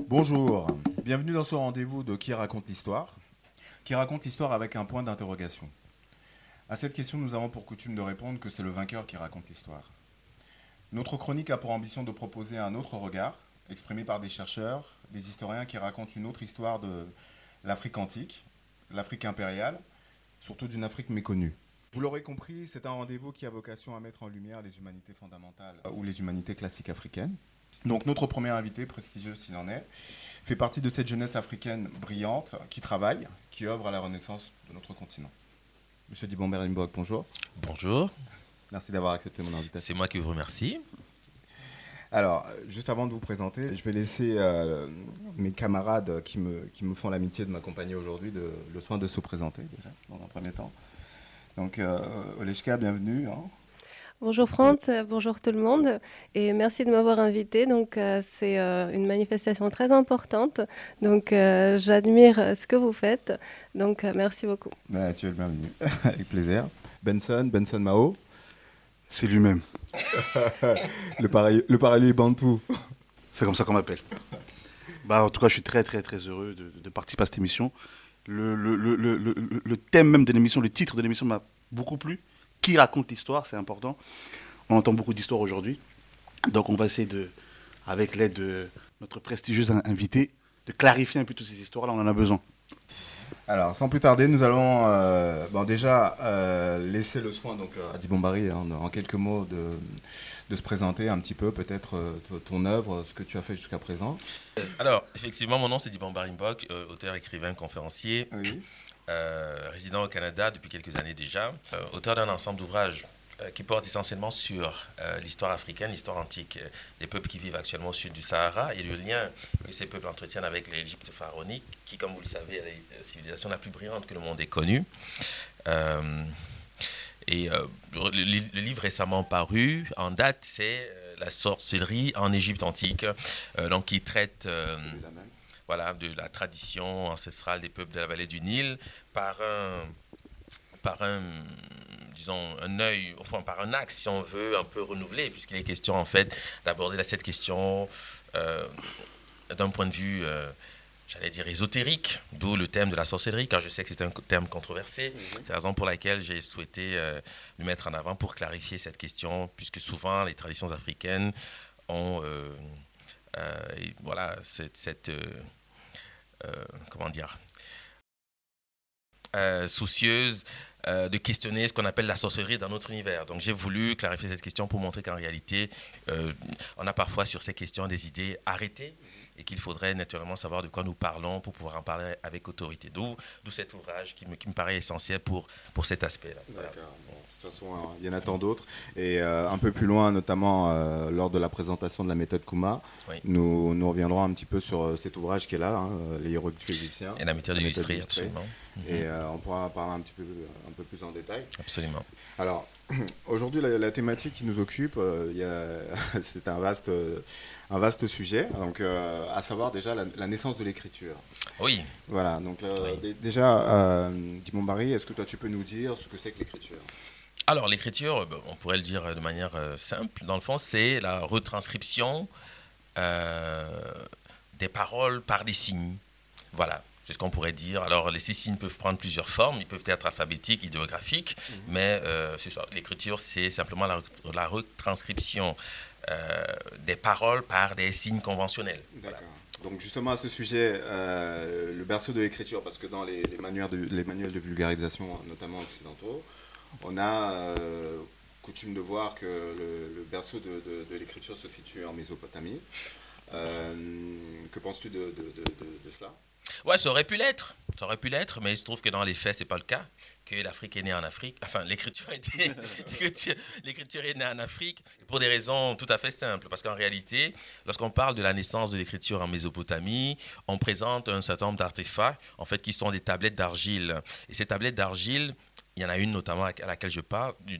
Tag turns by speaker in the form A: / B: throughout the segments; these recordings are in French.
A: Bonjour, bienvenue dans ce rendez-vous de Qui raconte l'histoire. Qui raconte l'histoire avec un point d'interrogation. À cette question, nous avons pour coutume de répondre que c'est le vainqueur qui raconte l'histoire. Notre chronique a pour ambition de proposer un autre regard, exprimé par des chercheurs, des historiens qui racontent une autre histoire de l'Afrique antique, l'Afrique impériale, surtout d'une Afrique méconnue. Vous l'aurez compris, c'est un rendez-vous qui a vocation à mettre en lumière les humanités fondamentales ou les humanités classiques africaines. Donc notre premier invité, prestigieux s'il en est, fait partie de cette jeunesse africaine brillante qui travaille, qui œuvre à la renaissance de notre continent. Monsieur Dibomber Mbok, bonjour.
B: Bonjour,
A: Merci d'avoir accepté mon invitation.
B: c'est moi qui vous remercie.
A: Alors, juste avant de vous présenter, je vais laisser mes camarades qui me font l'amitié de m'accompagner aujourd'hui le soin de se présenter déjà, dans un premier temps. Donc, Oleshka, bienvenue. Hein.
C: Bonjour France, bonjour tout le monde et merci de m'avoir invité. Donc c'est une manifestation très importante. Donc j'admire ce que vous faites. Donc merci beaucoup.
A: Ouais, tu es le bienvenu, avec plaisir. Benson Mao,
D: C'est lui-même.
A: le parallèle bantou.
D: C'est comme ça qu'on m'appelle. Bah, en tout cas, je suis très, très, très heureux de participer à cette émission. Le thème même de l'émission, le titre de l'émission m'a beaucoup plu. Qui raconte l'histoire, c'est important. On entend beaucoup d'histoires aujourd'hui. Donc, on va essayer, avec l'aide de notre prestigieuse invitée, de clarifier un peu toutes ces histoires-là. On en a besoin.
A: Alors, sans plus tarder, nous allons déjà laisser le soin donc, à Dibombari, hein, en quelques mots, de se présenter un petit peu, peut-être ton œuvre, ce que tu as fait jusqu'à présent.
B: Alors, effectivement, mon nom c'est Dibomber Mbok, auteur, écrivain, conférencier,
A: Oui.
B: résident au Canada depuis quelques années déjà, auteur d'un ensemble d'ouvrages qui portent essentiellement sur l'histoire africaine, l'histoire antique des peuples qui vivent actuellement au sud du Sahara et le lien que ces peuples entretiennent avec l'Égypte pharaonique, qui, comme vous le savez, est la civilisation la plus brillante que le monde ait connue. Le livre récemment paru, en date, c'est La sorcellerie en Égypte antique, donc qui traite voilà, de la tradition ancestrale des peuples de la vallée du Nil par un, disons, un œil, enfin par un axe, si on veut, un peu renouvelé, puisqu'il est question en fait d'aborder cette question d'un point de vue, j'allais dire, ésotérique, d'où le thème de la sorcellerie, car je sais que c'est un thème controversé. C'est la raison pour laquelle j'ai souhaité le mettre en avant pour clarifier cette question, puisque souvent les traditions africaines ont voilà, comment dire, soucieuse de questionner ce qu'on appelle la sorcellerie dans notre univers. Donc j'ai voulu clarifier cette question pour montrer qu'en réalité, on a parfois sur ces questions des idées arrêtées et qu'il faudrait naturellement savoir de quoi nous parlons pour pouvoir en parler avec autorité. D'où cet ouvrage qui me paraît essentiel pour cet aspect-là. Voilà.
A: D'accord. Bon, de toute façon, il y en a tant d'autres. Et un peu plus loin, notamment lors de la présentation de la méthode Kuma,
B: Oui.
A: nous reviendrons un petit peu sur cet ouvrage qui est là, hein, les hiéroglyphes égyptiens.
B: Et la méthode
A: La méthode
B: illustrée,
A: illustrée.
B: absolument.
A: Et on pourra en parler un peu plus en détail.
B: Absolument.
A: Alors, aujourd'hui, la thématique qui nous occupe, c'est un vaste sujet, donc, à savoir déjà la naissance de l'écriture.
B: Oui.
A: Voilà, donc
B: Oui.
A: déjà, Dibombarry, est-ce que toi tu peux nous dire ce que c'est que l'écriture?
B: Alors, l'écriture, on pourrait le dire de manière simple. Dans le fond, c'est la retranscription des paroles par des signes. Voilà, c'est ce qu'on pourrait dire. Alors, ces signes peuvent prendre plusieurs formes. Ils peuvent être alphabétiques, idéographiques. Mais c'est ça. L'écriture, c'est simplement la retranscription des paroles par des signes conventionnels.
A: D'accord.
B: Voilà.
A: Donc justement à ce sujet, le berceau de l'écriture, parce que dans les manuels de vulgarisation, notamment occidentaux, on a coutume de voir que le berceau de l'écriture se situe en Mésopotamie. Que penses-tu de cela?
B: Ouais, ça aurait pu l'être. Ça aurait pu l'être, mais il se trouve que dans les faits, c'est pas le cas. Que l'Afrique est née en Afrique. Enfin, l'écriture est née en Afrique pour des raisons tout à fait simples. Parce qu'en réalité, lorsqu'on parle de la naissance de l'écriture en Mésopotamie, on présente un certain nombre d'artefacts, en fait, qui sont des tablettes d'argile. Et ces tablettes d'argile, il y en a une notamment à laquelle je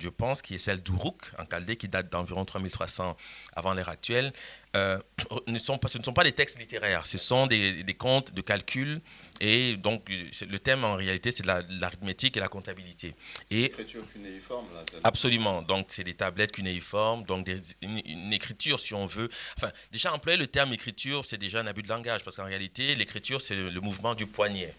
B: pense, qui est celle d'Uruk, en Chaldée, qui date d'environ 3300 avant l'ère actuelle. ce ne sont pas des textes littéraires, ce sont des comptes de calcul. Et donc, le thème, en réalité, c'est de l'arithmétique et la comptabilité.
A: C'est l'écriture cunéiforme, là.
B: Absolument. Donc, c'est des tablettes cunéiformes, donc une écriture, si on veut. Enfin, déjà, employer le terme écriture, c'est déjà un abus de langage, parce qu'en réalité, l'écriture, c'est le mouvement du poignet.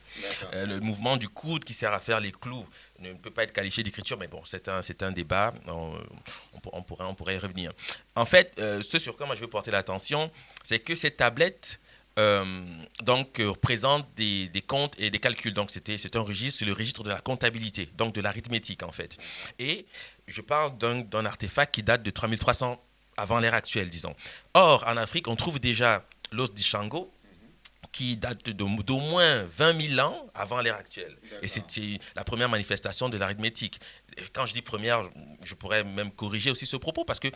B: Le mouvement du coude qui sert à faire les clous ne peut pas être qualifié d'écriture, mais bon, c'est un débat, on pourrait y revenir. En fait, ce sur quoi moi je veux porter l'attention, c'est que ces tablettes représente des comptes et des calculs. Donc, c'est un registre, c'est le registre de la comptabilité, donc de l'arithmétique, en fait. Et je parle d'un artefact qui date de 3300 avant l'ère actuelle, disons. Or, en Afrique, on trouve déjà l'os d'Ishango, qui date d'au moins 20 000 ans avant l'ère actuelle. Et c'était la première manifestation de l'arithmétique. Quand je dis première, je pourrais même corriger aussi ce propos, parce que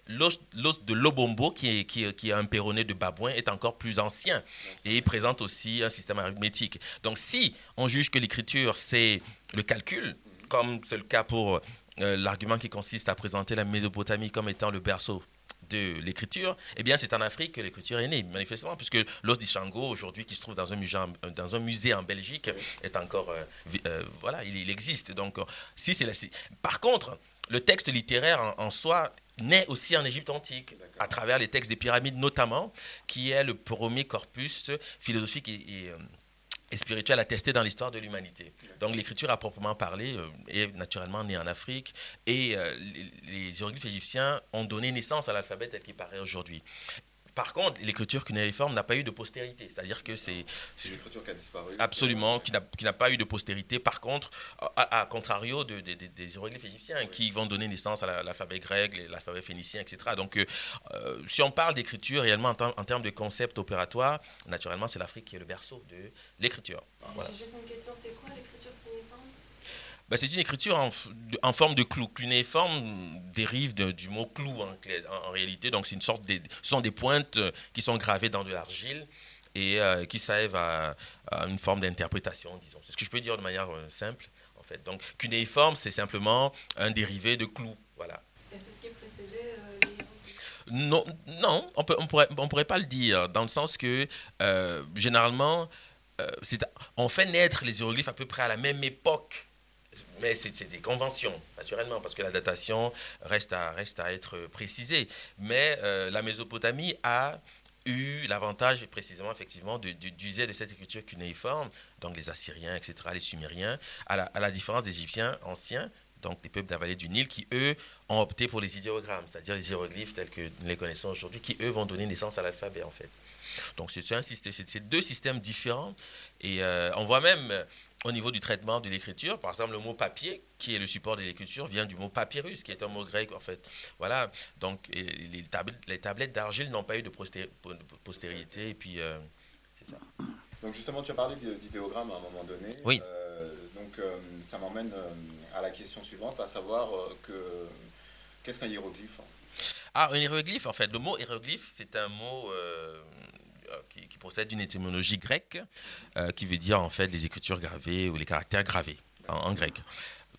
B: l'os de Lobombo, qui est un péroné de babouin, est encore plus ancien et il présente aussi un système arithmétique. Donc si on juge que l'écriture, c'est le calcul, comme c'est le cas pour l'argument qui consiste à présenter la Mésopotamie comme étant le berceau de l'écriture, eh bien c'est en Afrique que l'écriture est née, manifestement, puisque l'os d'Ishango, aujourd'hui, qui se trouve dans un musée en Belgique, est encore... voilà, il existe. Donc, par contre, le texte littéraire en soi naît aussi en Égypte antique, à travers les textes des pyramides notamment, qui est le premier corpus philosophique et spirituel attesté dans l'histoire de l'humanité. Donc l'écriture à proprement parler est naturellement née en Afrique, et les hiéroglyphes égyptiens ont donné naissance à l'alphabet tel qu'il paraît aujourd'hui. Par contre, l'écriture cunéiforme n'a pas eu de postérité, c'est-à-dire que c'est
A: une écriture qui a disparu.
B: Absolument, qui n'a pas eu de postérité. Par contre, à contrario des hiéroglyphes égyptiens qui vont donner naissance à l'alphabet grec, l'alphabet phénicien, etc. Donc, si on parle d'écriture réellement en termes de concept opératoire, naturellement, c'est l'Afrique qui est le berceau de l'écriture.
C: Voilà. J'ai juste une question, c'est quoi l'écriture cunéiforme ?
B: C'est une écriture en forme de clou. Cunéiforme dérive du mot clou en réalité. Donc, c'est une sorte ce sont des pointes qui sont gravées dans de l'argile et qui servent à une forme d'interprétation, disons. C'est ce que je peux dire de manière simple, en fait. Donc, cunéiforme, c'est simplement un dérivé de clou. Voilà.
C: Et c'est ce qui précédait
B: Non, on pourrait pas le dire, dans le sens que, généralement, on fait naître les hiéroglyphes à peu près à la même époque. Mais c'est des conventions, naturellement, parce que la datation reste à être précisée. Mais la Mésopotamie a eu l'avantage, précisément, effectivement, d'user de cette écriture cunéiforme, donc les Assyriens, etc., les Sumériens, à la différence des Égyptiens anciens, donc des peuples de la vallée du Nil, qui, eux, ont opté pour les idéogrammes, c'est-à-dire les hiéroglyphes tels que nous les connaissons aujourd'hui, qui, eux, vont donner naissance à l'alphabet, en fait. Donc, c'est deux systèmes différents. Et on voit même... Au niveau du traitement de l'écriture, par exemple, le mot papier, qui est le support de l'écriture, vient du mot papyrus, qui est un mot grec, en fait. Voilà. Donc, les tablettes d'argile n'ont pas eu de postérité, et puis, c'est ça.
A: Donc, justement, tu as parlé d'idéogramme à un moment donné.
B: Oui.
A: Ça m'emmène à la question suivante, à savoir qu'est-ce qu'un hiéroglyphe ?
B: Un hiéroglyphe, en fait. Le mot hiéroglyphe, c'est un mot... qui procède d'une étymologie grecque, qui veut dire en fait les écritures gravées ou les caractères gravés en grec.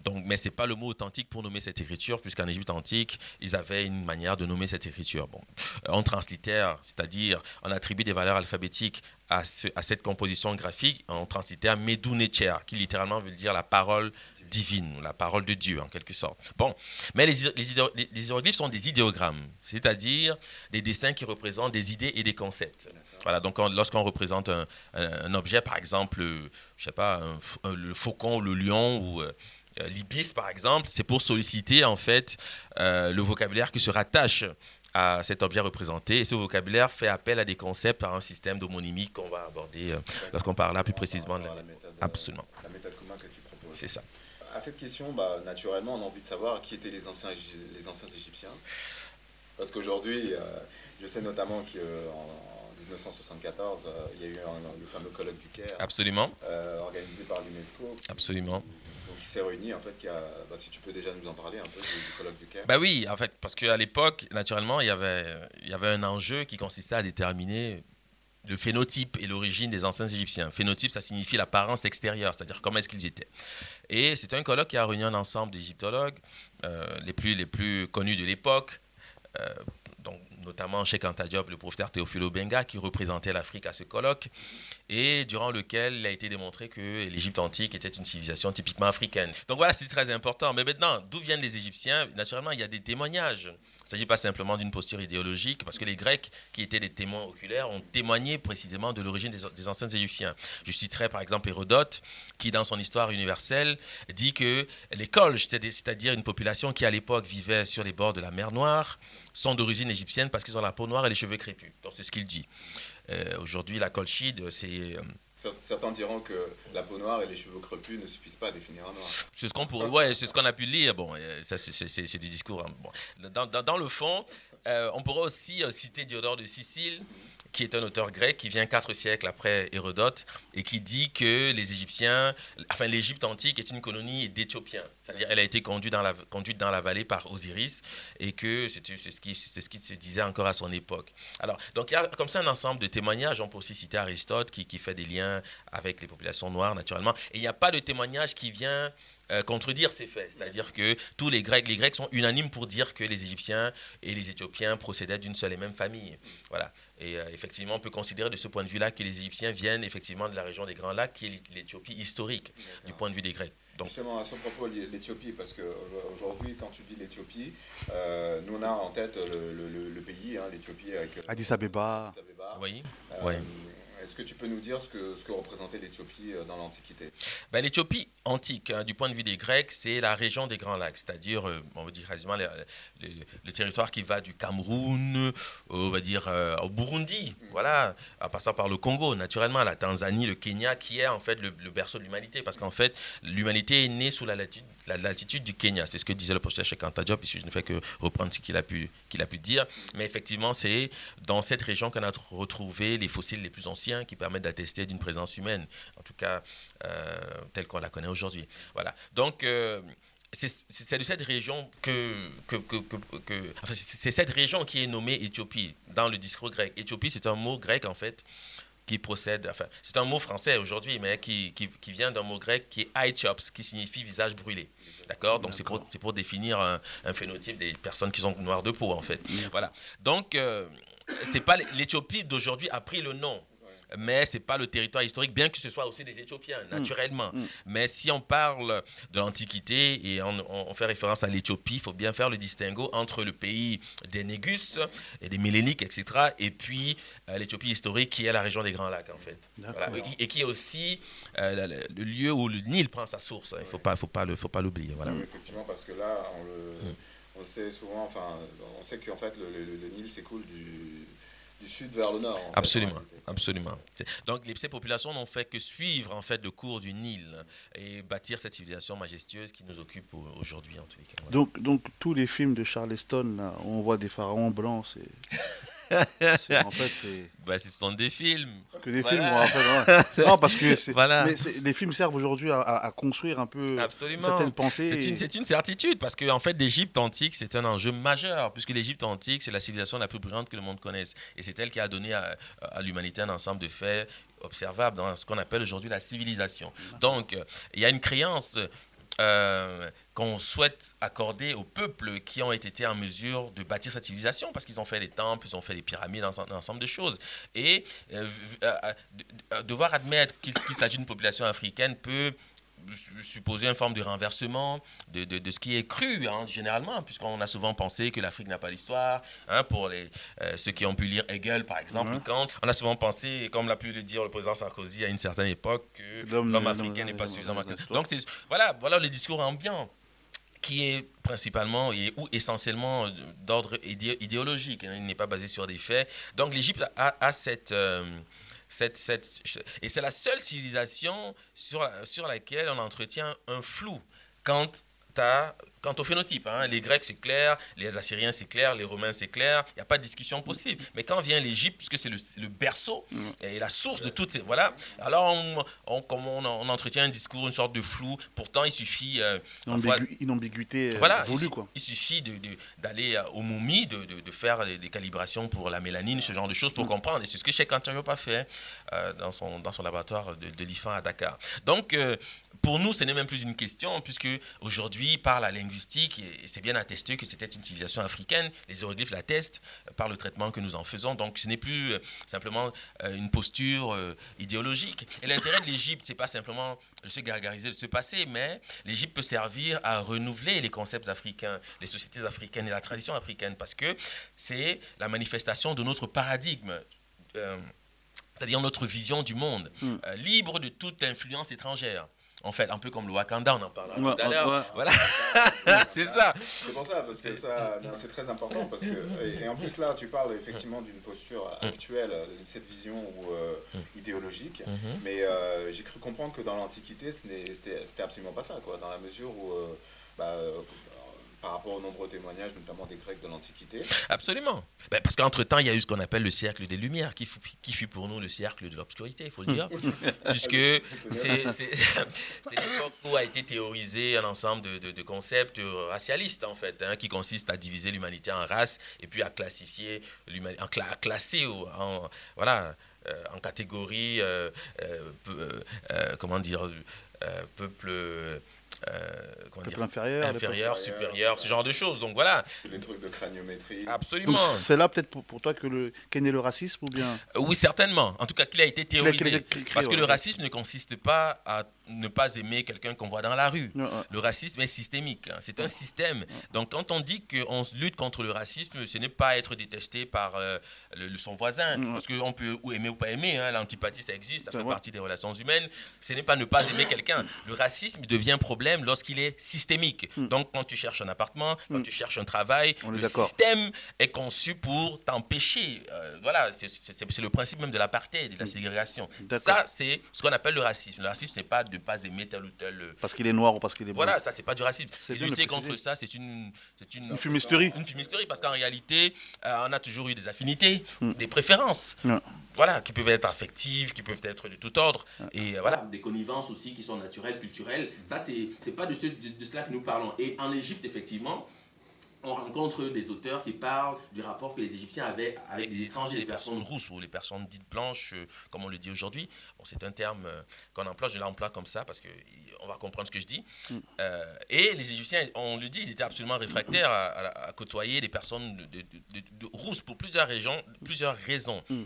B: Donc, mais ce n'est pas le mot authentique pour nommer cette écriture, puisqu'en Égypte antique, ils avaient une manière de nommer cette écriture. Bon, on translitère, c'est-à-dire on attribue des valeurs alphabétiques à cette composition graphique, on translitère Medunetcher, qui littéralement veut dire la parole divine, la parole de Dieu en quelque sorte. Bon, mais les hiéroglyphes sont des idéogrammes, c'est-à-dire des dessins qui représentent des idées et des concepts. Voilà, donc lorsqu'on représente un objet, par exemple, je sais pas, le faucon ou le lion ou l'ibis, par exemple, c'est pour solliciter en fait le vocabulaire qui se rattache à cet objet représenté. Et ce vocabulaire fait appel à des concepts par un système d'homonymie qu'on va aborder lorsqu'on parlera plus précisément de la méthode. Absolument.
A: La méthode commune que tu proposes.
B: C'est ça.
A: À cette question, naturellement, on a envie de savoir qui étaient les anciens Égyptiens. Parce qu'aujourd'hui, je sais notamment qu'en 1974, il y a eu le fameux colloque du Caire.
B: Absolument.
A: Organisé par l'UNESCO.
B: Absolument.
A: Qui s'est réuni, en fait, si tu peux déjà nous en parler un peu du colloque du Caire.
B: Oui, en fait, parce qu'à l'époque, naturellement, il y avait un enjeu qui consistait à déterminer le phénotype et l'origine des anciens Égyptiens. Phénotype, ça signifie l'apparence extérieure, c'est-à-dire comment est-ce qu'ils étaient. Et c'est un colloque qui a réuni un ensemble d'égyptologues, les plus connus de l'époque, donc notamment Cheikh Anta Diop, le professeur Théophile Obenga, qui représentait l'Afrique à ce colloque, et durant lequel il a été démontré que l'Égypte antique était une civilisation typiquement africaine. Donc voilà, c'est très important. Mais maintenant, d'où viennent les Égyptiens? Naturellement, il y a des témoignages. Il ne s'agit pas simplement d'une posture idéologique, parce que les Grecs, qui étaient des témoins oculaires, ont témoigné précisément de l'origine des anciens Égyptiens. Je citerai par exemple Hérodote, qui dans son histoire universelle dit que les Kolch, c'est-à-dire une population qui à l'époque vivait sur les bords de la mer Noire, sont d'origine égyptienne parce qu'ils ont la peau noire et les cheveux crépus. Donc c'est ce qu'il dit. Aujourd'hui, la Colchide, c'est...
A: Certains diront que la peau noire et les cheveux crépus ne suffisent pas à définir un noir.
B: C'est ce qu'on pourrait, ouais, c'est ce qu'on a pu lire. Bon, ça c'est du discours. Hein. Bon. Dans le fond, on pourrait aussi citer Diodore de Sicile, qui est un auteur grec qui vient 4 siècles après Hérodote et qui dit que les Égyptiens, enfin l'Égypte antique est une colonie d'Éthiopiens. C'est-à-dire elle a été conduite dans la vallée par Osiris et que c'est ce qui se disait encore à son époque. Alors, donc il y a comme ça un ensemble de témoignages. On peut aussi citer Aristote qui fait des liens avec les populations noires naturellement. Et il n'y a pas de témoignage qui vient contredire ces faits. C'est-à-dire que les Grecs sont unanimes pour dire que les Égyptiens et les Éthiopiens procédaient d'une seule et même famille. Voilà. Et effectivement, on peut considérer de ce point de vue-là que les Égyptiens viennent effectivement de la région des Grands Lacs, qui est l'Éthiopie historique, du point de vue des Grecs. Donc,
A: justement, à ce propos, l'Éthiopie, parce qu'aujourd'hui, quand tu dis l'Éthiopie, nous on a en tête le pays, hein, l'Éthiopie avec
D: Addis Abeba.
B: Oui. Oui.
A: Est-ce que tu peux nous dire ce que représentait l'Éthiopie dans l'Antiquité?
B: L'Éthiopie antique, hein, du point de vue des Grecs, c'est la région des Grands Lacs, c'est-à-dire, on va dire quasiment le territoire qui va du Cameroun, on va dire au Burundi, voilà, en passant par le Congo, naturellement, la Tanzanie, le Kenya, qui est en fait le berceau de l'humanité, parce qu'en fait, l'humanité est née sous la latitude du Kenya. C'est ce que disait le professeur Cheikh Anta Diop, puisque je ne fais que reprendre ce qu'il a pu dire. Mais effectivement, c'est dans cette région qu'on a retrouvé les fossiles les plus anciens qui permettent d'attester d'une présence humaine, en tout cas telle qu'on la connaît aujourd'hui. Voilà. Donc, c'est de cette région enfin, c'est cette région qui est nommée Éthiopie dans le discours grec. Éthiopie, c'est un mot grec, en fait, qui procède, enfin, c'est un mot français aujourd'hui, mais qui vient d'un mot grec qui est Aethiops, qui signifie visage brûlé. D'accord? Donc, c'est pour définir un phénotype des personnes qui sont noires de peau, en fait. Voilà. Donc, c'est pas l'Éthiopie d'aujourd'hui a pris le nom. Mais ce n'est pas le territoire historique, bien que ce soit aussi des Éthiopiens, naturellement. Mais si on parle de l'Antiquité et on fait référence à l'Éthiopie, il faut bien faire le distinguo entre le pays des Négus et des Milléniques, etc., et puis l'Éthiopie historique, qui est la région des Grands Lacs, en fait. Voilà. Et qui est aussi le lieu où le Nil prend sa source. Il ne faut pas l'oublier. Voilà.
A: Oui, effectivement, parce que là, on sait souvent, enfin, on sait qu'en fait, le Nil s'écoule du sud vers le nord.
B: Absolument, absolument. Donc ces populations n'ont fait que suivre en fait le cours du Nil et bâtir cette civilisation majestueuse qui nous occupe aujourd'hui en tous les cas. Voilà.
D: Donc tous les films de Charleston, là, où on voit des pharaons blancs, en fait,
B: ce sont des films.
D: Que des films, en fait. Non, parce que
B: voilà.
D: Les films servent aujourd'hui à construire un peu certaines pensées.
B: C'est une certitude, parce que en fait, l'Égypte antique, c'est un enjeu majeur, puisque l'Égypte antique, c'est la civilisation la plus brillante que le monde connaisse. Et c'est elle qui a donné à l'humanité un ensemble de faits observables dans ce qu'on appelle aujourd'hui la civilisation. Donc, il y a une créance qu'on souhaite accorder aux peuples qui ont été en mesure de bâtir cette civilisation, parce qu'ils ont fait les temples, ils ont fait les pyramides, un ensemble de choses. Et devoir admettre qu'il s'agit d'une population africaine peut supposer une forme de renversement de ce qui est cru, hein, généralement, puisqu'on a souvent pensé que l'Afrique n'a pas d'histoire, hein, pour ceux qui ont pu lire Hegel, par exemple, Kant. On a souvent pensé, comme l'a pu le dire le président Sarkozy à une certaine époque, que l'homme africain n'est pas suffisamment... Donc, voilà le discours ambiant, qui est principalement ou essentiellement d'ordre idéologique, hein, il n'est pas basé sur des faits. Donc, l'Égypte a cette... et c'est la seule civilisation sur laquelle on entretient un flou quant au phénotype. Hein. Les Grecs, c'est clair, les Assyriens, c'est clair, les Romains, c'est clair, il n'y a pas de discussion possible. Mais quand vient l'Égypte, puisque c'est le berceau et la source de toutes ces... Voilà, alors on entretient un discours, une sorte de flou. Pourtant, il suffit...
D: une ambiguïté voulue, quoi. Il
B: suffit d'aller aux momies, de faire des calibrations pour la mélanine, ce genre de choses, pour comprendre. Et c'est ce que Cheikh Anta Diop a fait dans son laboratoire de l'IFAN à Dakar. Donc, pour nous, ce n'est même plus une question, puisque aujourd'hui, par la linguistique, linguistique, et c'est bien attesté que c'était une civilisation africaine. Les hiéroglyphes l'attestent par le traitement que nous en faisons. Donc ce n'est plus simplement une posture idéologique. Et l'intérêt de l'Égypte, c'est pas simplement de se gargariser de ce passé, mais l'Égypte peut servir à renouveler les concepts africains, les sociétés africaines et la tradition africaine, parce que c'est la manifestation de notre paradigme. C'est-à-dire notre vision du monde, libre de toute influence étrangère. En fait, un peu comme le Wakanda, on en parlera tout à l'heure. Voilà, c'est ça.
A: C'est pour ça, parce que c'est très important. Parce que, et en plus, là, tu parles effectivement d'une posture actuelle, de cette vision idéologique. Mais j'ai cru comprendre que dans l'Antiquité, c'était absolument pas ça, quoi, dans la mesure où, par rapport aux nombreux témoignages, notamment des Grecs de l'Antiquité.
B: Absolument. Parce qu'entre-temps, il y a eu ce qu'on appelle le siècle des Lumières, qui fut pour nous le siècle de l'obscurité, il faut le dire, puisque c'est l'époque où a été théorisé un ensemble de concepts racialistes, en fait, qui consistent à diviser l'humanité en races et puis à classifier l'humanité, à classer en catégories, comment dire, peuple... inférieur, supérieur, ce genre de choses. Donc voilà.
A: Les trucs de craniométrie.
B: Absolument.
D: C'est là peut-être pour toi qu'est né le racisme ou bien
B: Oui, certainement. En tout cas, qu'il a été théorisé. Parce que le racisme ne consiste pas à ne pas aimer quelqu'un qu'on voit dans la rue. Le racisme est systémique. C'est un système. Donc quand on dit qu'on lutte contre le racisme, ce n'est pas être détesté par son voisin. Parce qu'on peut aimer ou pas aimer. L'antipathie, ça existe. Ça fait partie des relations humaines. Ce n'est pas ne pas aimer quelqu'un. Le racisme devient problème lorsqu'il est systémique. Donc quand tu cherches un appartement, quand tu cherches un travail, le système est conçu pour t'empêcher. Voilà, c'est le principe même de l'apartheid, de la ségrégation. Ça, c'est ce qu'on appelle le racisme. Le racisme, ce n'est pas de ne pas aimer tel ou tel...
D: Parce qu'il est noir ou parce qu'il est blanc.
B: Voilà, ça, c'est pas du racisme. Et lutter contre ça, c'est une
D: fumisterie.
B: Une fumisterie, parce qu'en réalité, on a toujours eu des affinités, des préférences. Voilà, qui peuvent être affectives, qui peuvent être de tout ordre. Et voilà, des connivences aussi qui sont naturelles, culturelles. Ça, c'est pas de cela que nous parlons. Et en Égypte, effectivement, on rencontre des auteurs qui parlent du rapport que les Égyptiens avaient avec les étrangers, les personnes rousses ou les personnes dites blanches, comme on le dit aujourd'hui. Bon, c'est un terme qu'on emploie, je l'emploie comme ça parce qu'on va comprendre ce que je dis. Et les Égyptiens, on le dit, ils étaient absolument réfractaires à côtoyer des personnes de rousses pour plusieurs raisons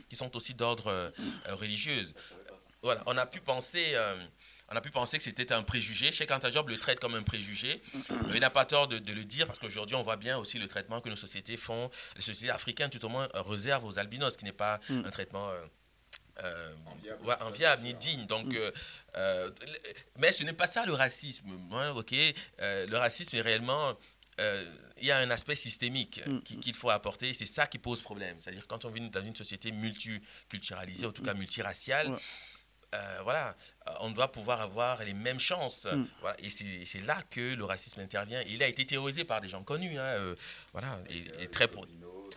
B: qui sont aussi d'ordre religieuse. Voilà, on a pu penser que c'était un préjugé. Cheikh Anta Diop le traite comme un préjugé. Il n'a pas tort de le dire parce qu'aujourd'hui, on voit bien aussi le traitement que nos sociétés font. Les sociétés africaines, tout au moins, réservent aux albinos, ce qui n'est pas un traitement enviable ni digne. Donc, mais ce n'est pas ça le racisme. Le racisme est réellement... il y a un aspect systémique qu'il faut apporter. C'est ça qui pose problème. C'est-à-dire quand on vit dans une société multiculturalisée, en tout cas multiraciale, on doit pouvoir avoir les mêmes chances. Voilà. Et c'est là que le racisme intervient. Il a été théorisé par des gens connus. Et très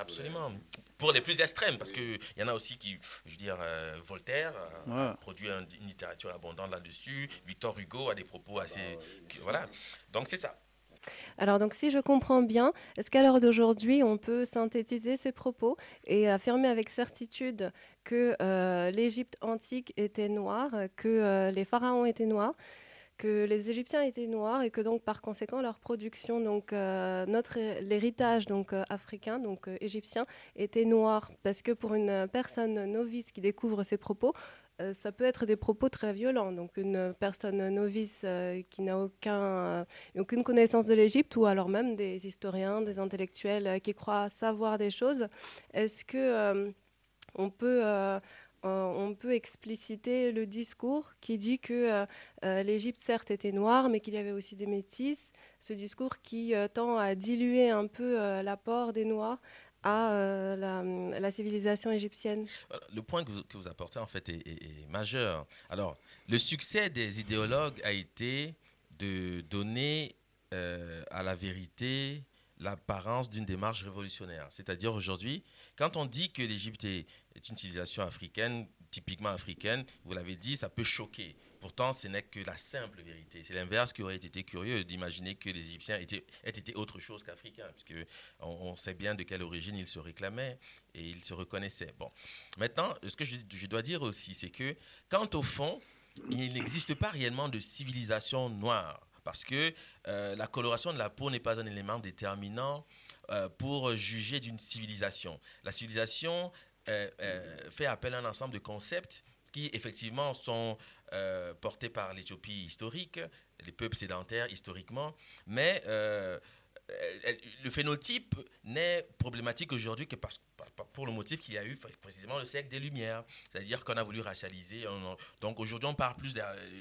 B: absolument. Pour les plus extrêmes, parce qu'il y en a aussi qui, je veux dire, Voltaire a produit une littérature abondante là-dessus. Victor Hugo a des propos assez... Voilà. Donc c'est ça.
C: Alors, donc, si je comprends bien, est-ce qu'à l'heure d'aujourd'hui, on peut synthétiser ces propos et affirmer avec certitude que l'Égypte antique était noire, que les pharaons étaient noirs, que les Égyptiens étaient noirs et que donc par conséquent leur production, donc l'héritage donc africain, donc égyptien, était noir, parce que pour une personne novice qui découvre ces propos, ça peut être des propos très violents. Donc une personne novice qui n'a aucune connaissance de l'Égypte, ou alors même des historiens, des intellectuels qui croient savoir des choses, est-ce que on peut expliciter le discours qui dit que l'Égypte, certes, était noire, mais qu'il y avait aussi des métis, ce discours qui tend à diluer un peu l'apport des Noirs à la civilisation égyptienne.
B: Le point que vous apportez, en fait, est majeur. Alors, le succès des idéologues a été de donner à la vérité l'apparence d'une démarche révolutionnaire. C'est-à-dire aujourd'hui, quand on dit que l'Égypte est une civilisation africaine, typiquement africaine, vous l'avez dit, ça peut choquer. Pourtant, ce n'est que la simple vérité. C'est l'inverse qui aurait été curieux d'imaginer que les Égyptiens aient été autre chose qu'Africains, puisque on sait bien de quelle origine ils se réclamaient et ils se reconnaissaient. Bon. Maintenant, ce que je dois dire aussi, c'est que quand au fond, il n'existe pas réellement de civilisation noire. parce que la coloration de la peau n'est pas un élément déterminant pour juger d'une civilisation. La civilisation fait appel à un ensemble de concepts qui effectivement sont portés par l'Éthiopie historique, les peuples sédentaires historiquement, mais le phénotype n'est problématique aujourd'hui que pour le motif qu'il y a eu précisément le siècle des Lumières. C'est-à-dire qu'on a voulu racialiser. Donc aujourd'hui, on parle plus de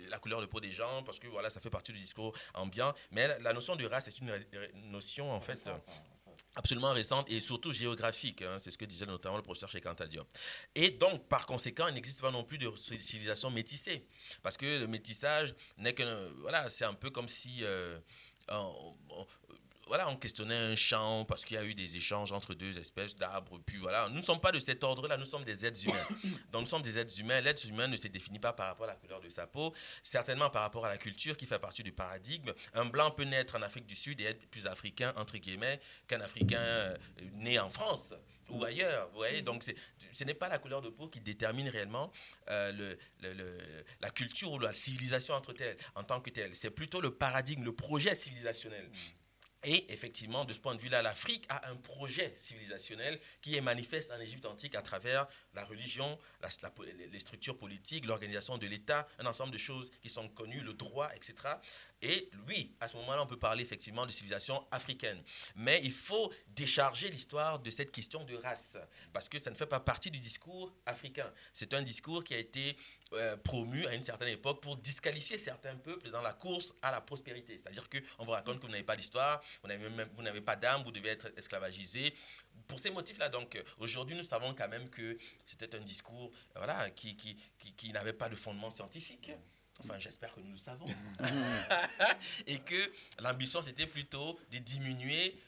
B: la couleur de peau des gens parce que voilà, ça fait partie du discours ambiant. Mais la notion de race est une notion en fait absolument récente et surtout géographique. Hein, c'est ce que disait notamment le professeur Cheikh Diop. Et donc, par conséquent, il n'existe pas non plus de civilisation métissée. Parce que le métissage n'est que... Voilà, c'est un peu comme si... voilà, on questionnait un champ parce qu'il y a eu des échanges entre deux espèces d'arbres. Puis voilà, nous ne sommes pas de cet ordre-là, nous sommes des êtres humains. Donc nous sommes des êtres humains. L'être humain ne se définit pas par rapport à la couleur de sa peau, certainement par rapport à la culture qui fait partie du paradigme. Un blanc peut naître en Afrique du Sud et être plus africain, entre guillemets, qu'un Africain né en France ou ailleurs. Vous voyez, donc ce n'est pas la couleur de peau qui détermine réellement la culture ou la civilisation en tant que telle. C'est plutôt le paradigme, le projet civilisationnel. Et effectivement, de ce point de vue-là, l'Afrique a un projet civilisationnel qui est manifeste en Égypte antique à travers la religion, les structures politiques, l'organisation de l'État, un ensemble de choses qui sont connues, le droit, etc. Et oui, à ce moment-là, on peut parler effectivement de civilisation africaine. Mais il faut décharger l'histoire de cette question de race, parce que ça ne fait pas partie du discours africain. C'est un discours qui a été promu à une certaine époque pour disqualifier certains peuples dans la course à la prospérité. C'est-à-dire qu'on vous raconte que vous n'avez pas d'histoire, vous n'avez pas d'âme, vous devez être esclavagisé. Pour ces motifs-là, donc, aujourd'hui, nous savons quand même que c'était un discours voilà, qui n'avait pas de fondement scientifique. Enfin, j'espère que nous le savons. Et que l'ambition, c'était plutôt de diminuer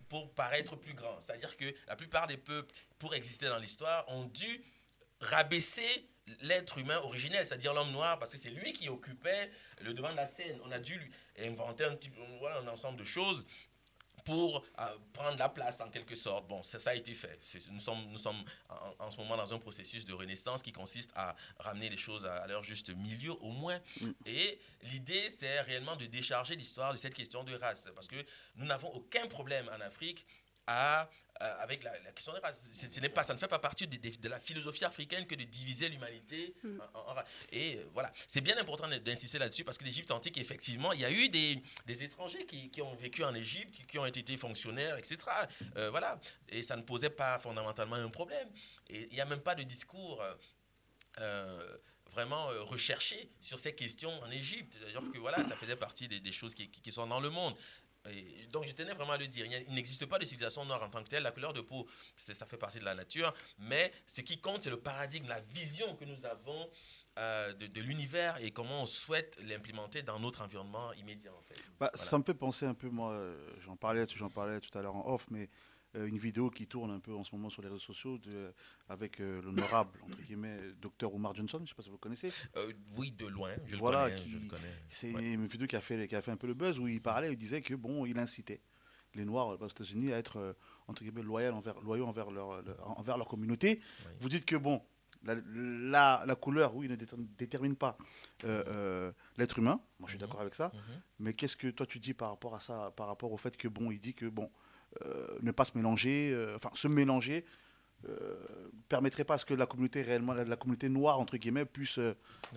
B: pour paraître plus grand. C'est-à-dire que la plupart des peuples, pour exister dans l'histoire, ont dû rabaisser l'être humain originel, c'est-à-dire l'homme noir, parce que c'est lui qui occupait le devant de la scène. On a dû lui inventer un ensemble de choses pour prendre la place en quelque sorte. Bon, ça a été fait. Nous sommes en ce moment dans un processus de renaissance qui consiste à ramener les choses à leur juste milieu au moins. Et l'idée, c'est réellement de décharger l'histoire de cette question de race, parce que nous n'avons aucun problème en Afrique avec la question des races. Ça ne fait pas partie de la philosophie africaine que de diviser l'humanité en races. Et voilà, c'est bien important d'insister là-dessus parce que l'Égypte antique, effectivement, il y a eu des étrangers qui ont vécu en Égypte, qui ont été fonctionnaires, etc. Voilà, et ça ne posait pas fondamentalement un problème. Et il n'y a même pas de discours vraiment recherché sur ces questions en Égypte. C'est-à-dire que voilà, ça faisait partie des choses qui sont dans le monde. Et donc je tenais vraiment à le dire, il n'existe pas de civilisation noire en tant que telle, la couleur de peau, ça fait partie de la nature, mais ce qui compte, c'est le paradigme, la vision que nous avons de l'univers et comment on souhaite l'implémenter dans notre environnement immédiat en fait.
D: Bah,
B: Voilà.
D: ça me fait penser un peu, moi, j'en parlais tout à l'heure en off, mais une vidéo qui tourne un peu en ce moment sur les réseaux sociaux avec l'honorable, entre guillemets, docteur Omar Johnson, je ne sais pas si vous le connaissez.
B: Oui, de loin, je
D: Voilà,
B: le connais.
D: C'est
B: Ouais.
D: une vidéo qui a fait un peu le buzz, où il parlait, il disait que, bon, il incitait les Noirs aux États-Unis à être, entre guillemets, loyaux envers leur communauté.
B: Oui.
D: Vous dites que, bon, la couleur, oui, ne détermine pas l'être humain. Moi, je suis d'accord avec ça. Mais qu'est-ce que toi, tu dis par rapport à ça, par rapport au fait que, bon, il dit que, bon, ne pas se mélanger, se mélanger, permettrait pas à ce que la communauté noire, entre guillemets, puisse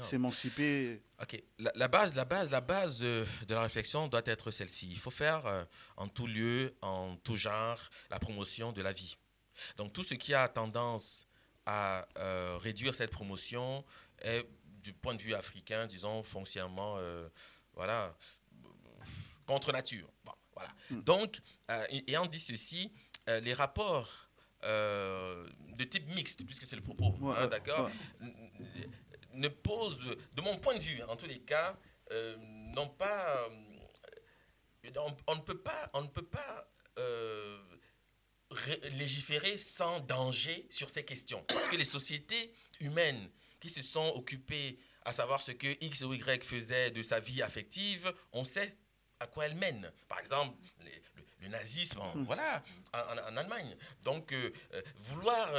D: s'émanciper.
B: Ok, la base de la réflexion doit être celle-ci. Il faut faire en tout lieu, en tout genre, la promotion de la vie. Donc tout ce qui a tendance à réduire cette promotion est, du point de vue africain, disons, foncièrement, voilà, contre nature. Bon, voilà. Donc, ayant dit ceci, les rapports de type mixte, puisque c'est le propos, d'accord, ne posent, de mon point de vue, en tous les cas, non pas, on ne peut pas légiférer sans danger sur ces questions, parce que les sociétés humaines qui se sont occupées à savoir ce que X ou Y faisait de sa vie affective, on sait à quoi elle mène. Par exemple, le nazisme voilà, en Allemagne. Donc, vouloir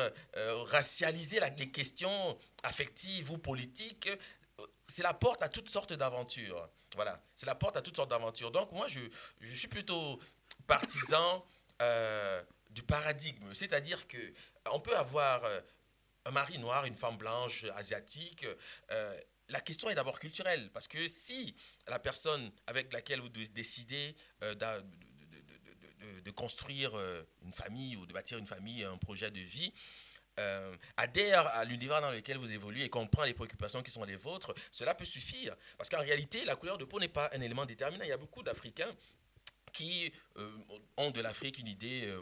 B: racialiser les questions affectives ou politiques, c'est la porte à toutes sortes d'aventures. Voilà, c'est la porte à toutes sortes d'aventures. Donc moi, je suis plutôt partisan du paradigme. C'est-à-dire qu'on peut avoir un mari noir, une femme blanche, asiatique. La question est d'abord culturelle. Parce que si la personne avec laquelle vous décidez de construire une famille ou de bâtir une famille, un projet de vie, adhère à l'univers dans lequel vous évoluez et comprend les préoccupations qui sont les vôtres, cela peut suffire. Parce qu'en réalité, la couleur de peau n'est pas un élément déterminant. Il y a beaucoup d'Africains qui ont de l'Afrique une idée,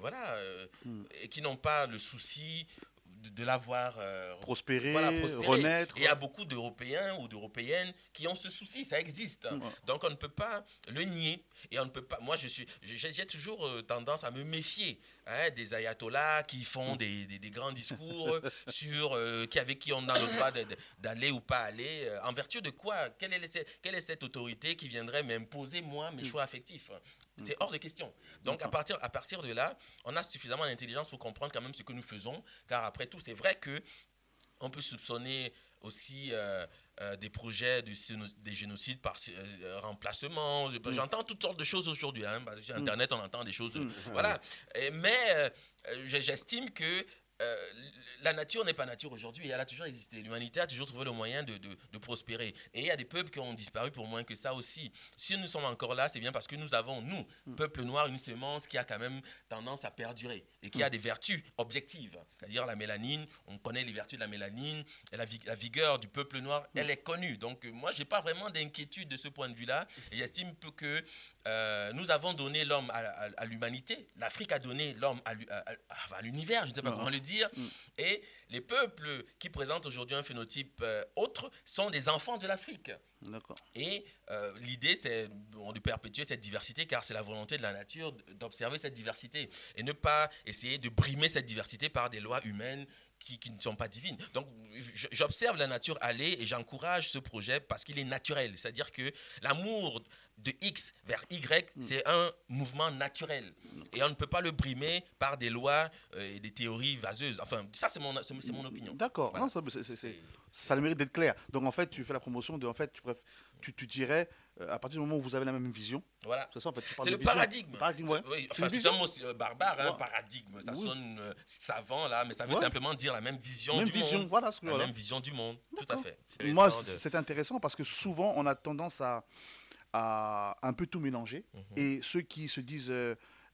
B: et qui n'ont pas le souci de l'avoir
D: prospérer,
B: prospérer.
D: renaître.
B: Et il y a beaucoup d'Européens ou d'Européennes qui ont ce souci, ça existe. Donc on ne peut pas le nier. Et on ne peut pas. Moi, j'ai toujours tendance à me méfier des ayatollahs qui font des grands discours sur avec qui on a le droit d'aller ou pas aller. En vertu de quoi? Quelle est cette autorité qui viendrait m'imposer, moi, mes choix affectifs? C'est hors de question. Donc, à partir de là, on a suffisamment d'intelligence pour comprendre quand même ce que nous faisons. Car après tout, c'est vrai qu'on peut soupçonner aussi des projets des génocides par remplacement. J'entends toutes sortes de choses aujourd'hui. Sur Internet, on entend des choses. Voilà. Mais j'estime que la nature n'est pas nature aujourd'hui, elle a toujours existé. L'humanité a toujours trouvé le moyen de prospérer. Et il y a des peuples qui ont disparu pour moins que ça aussi. Si nous sommes encore là, c'est bien parce que nous avons, nous, peuple noir, une sémence qui a quand même tendance à perdurer et qui a des vertus objectives. C'est-à-dire la mélanine, on connaît les vertus de la mélanine, et la vigueur du peuple noir, elle est connue. Donc moi, je n'ai pas vraiment d'inquiétude de ce point de vue-là. Et j'estime que nous avons donné l'homme à l'humanité. L'Afrique a donné l'homme à l'univers, je ne sais pas comment le dire. Et les peuples qui présentent aujourd'hui un phénotype autre sont des enfants de l'Afrique.
D: D'accord.
B: Et l'idée, c'est de perpétuer cette diversité, car c'est la volonté de la nature d'observer cette diversité et ne pas essayer de brimer cette diversité par des lois humaines qui ne sont pas divines. Donc, j'observe la nature aller et j'encourage ce projet parce qu'il est naturel. C'est-à-dire que l'amour de X vers Y, c'est un mouvement naturel. Et on ne peut pas le brimer par des lois et des théories vaseuses. Enfin, ça, c'est mon opinion.
D: D'accord.
B: Voilà.
D: Non, ça a le mérite d'être clair. Donc, en fait, tu fais la promotion de... En fait, tu dirais, à partir du moment où vous avez la même vision...
B: Voilà.
D: C'est ça, en fait,
B: c'est le paradigme.
D: Ouais.
B: Oui, enfin, c'est un mot barbare, paradigme. Ça sonne savant, là, mais ça veut simplement dire la même vision du monde.
D: Voilà,
B: même vision du monde, tout à fait.
D: Moi, c'est intéressant parce que souvent, on a tendance à un peu tout mélanger. Et ceux qui se disent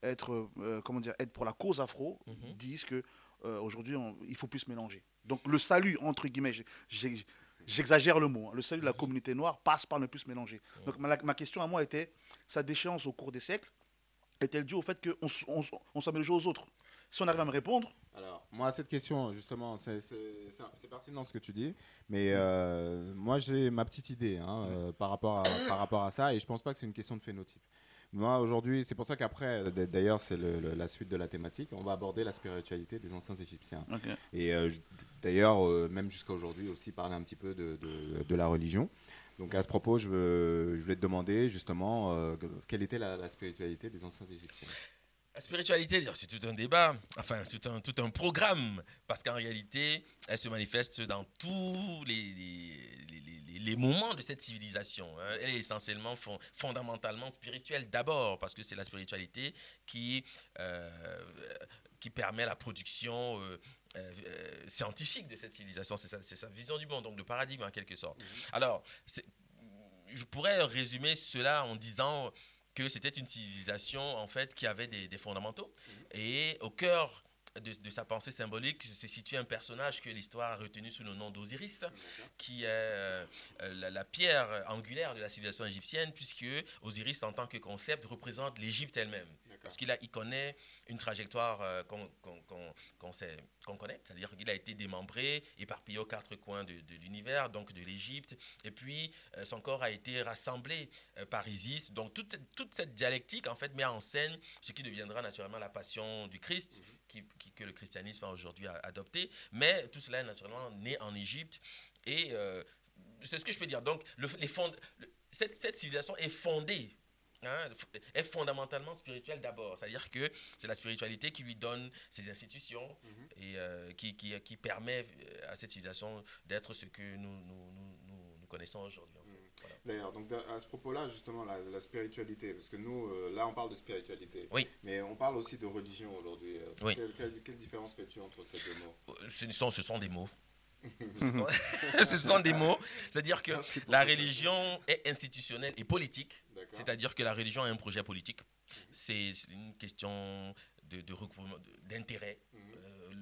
D: être pour la cause afro disent que aujourd'hui, il faut plus se mélanger. Donc, le salut, entre guillemets, j'exagère le mot, le salut de la communauté noire passe par ne plus se mélanger. Donc, ma question à moi était, sa déchéance au cours des siècles est-elle due au fait qu'on s'en mélange aux autres? Si on arrive à me répondre.
A: Alors, moi, cette question, justement, c'est pertinent ce que tu dis, mais moi, j'ai ma petite idée par rapport à ça, et je pense pas que c'est une question de phénotype. Moi, aujourd'hui, c'est pour ça qu'après, d'ailleurs, c'est la suite de la thématique, on va aborder la spiritualité des anciens Égyptiens. Okay. Et d'ailleurs, même jusqu'à aujourd'hui aussi, parler un petit peu de la religion. Donc à ce propos, je voulais te demander justement quelle était la spiritualité des anciens Égyptiens.
B: La spiritualité, c'est tout un débat, enfin c'est tout un programme, parce qu'en réalité, elle se manifeste dans tous les moments de cette civilisation. Elle est essentiellement, fondamentalement spirituelle d'abord, parce que c'est la spiritualité qui permet la production scientifique de cette civilisation. C'est sa vision du monde, donc le paradigme en quelque sorte. Alors, je pourrais résumer cela en disant que c'était une civilisation en fait qui avait des fondamentaux et au cœur de sa pensée symbolique se situe un personnage que l'histoire a retenu sous le nom d'Osiris, qui est la pierre angulaire de la civilisation égyptienne, puisque Osiris en tant que concept représente l'Égypte elle-même, parce qu'il connaît une trajectoire qu'on connaît, c'est-à-dire qu'il a été démembré, éparpillé aux quatre coins de l'univers, donc de l'Égypte, et puis son corps a été rassemblé par Isis. Donc toute cette dialectique en fait met en scène ce qui deviendra naturellement la passion du Christ, que le christianisme a aujourd'hui adopté, mais tout cela est naturellement né en Égypte, et c'est ce que je peux dire. Donc cette civilisation est fondée, est fondamentalement spirituelle d'abord, c'est-à-dire que c'est la spiritualité qui lui donne ses institutions et qui permet à cette civilisation d'être ce que nous connaissons aujourd'hui.
A: D'ailleurs, donc à ce propos-là, justement, la spiritualité, parce que nous, là, on parle de spiritualité,
B: Oui.
A: mais on parle aussi de religion aujourd'hui.
B: Oui.
A: Quelle différence fais-tu entre ces deux mots?
B: Ce sont des mots. Ce sont des mots. C'est-à-dire que la religion est institutionnelle et politique. C'est-à-dire que la religion a un projet politique. C'est une question de regroupement, d'intérêt,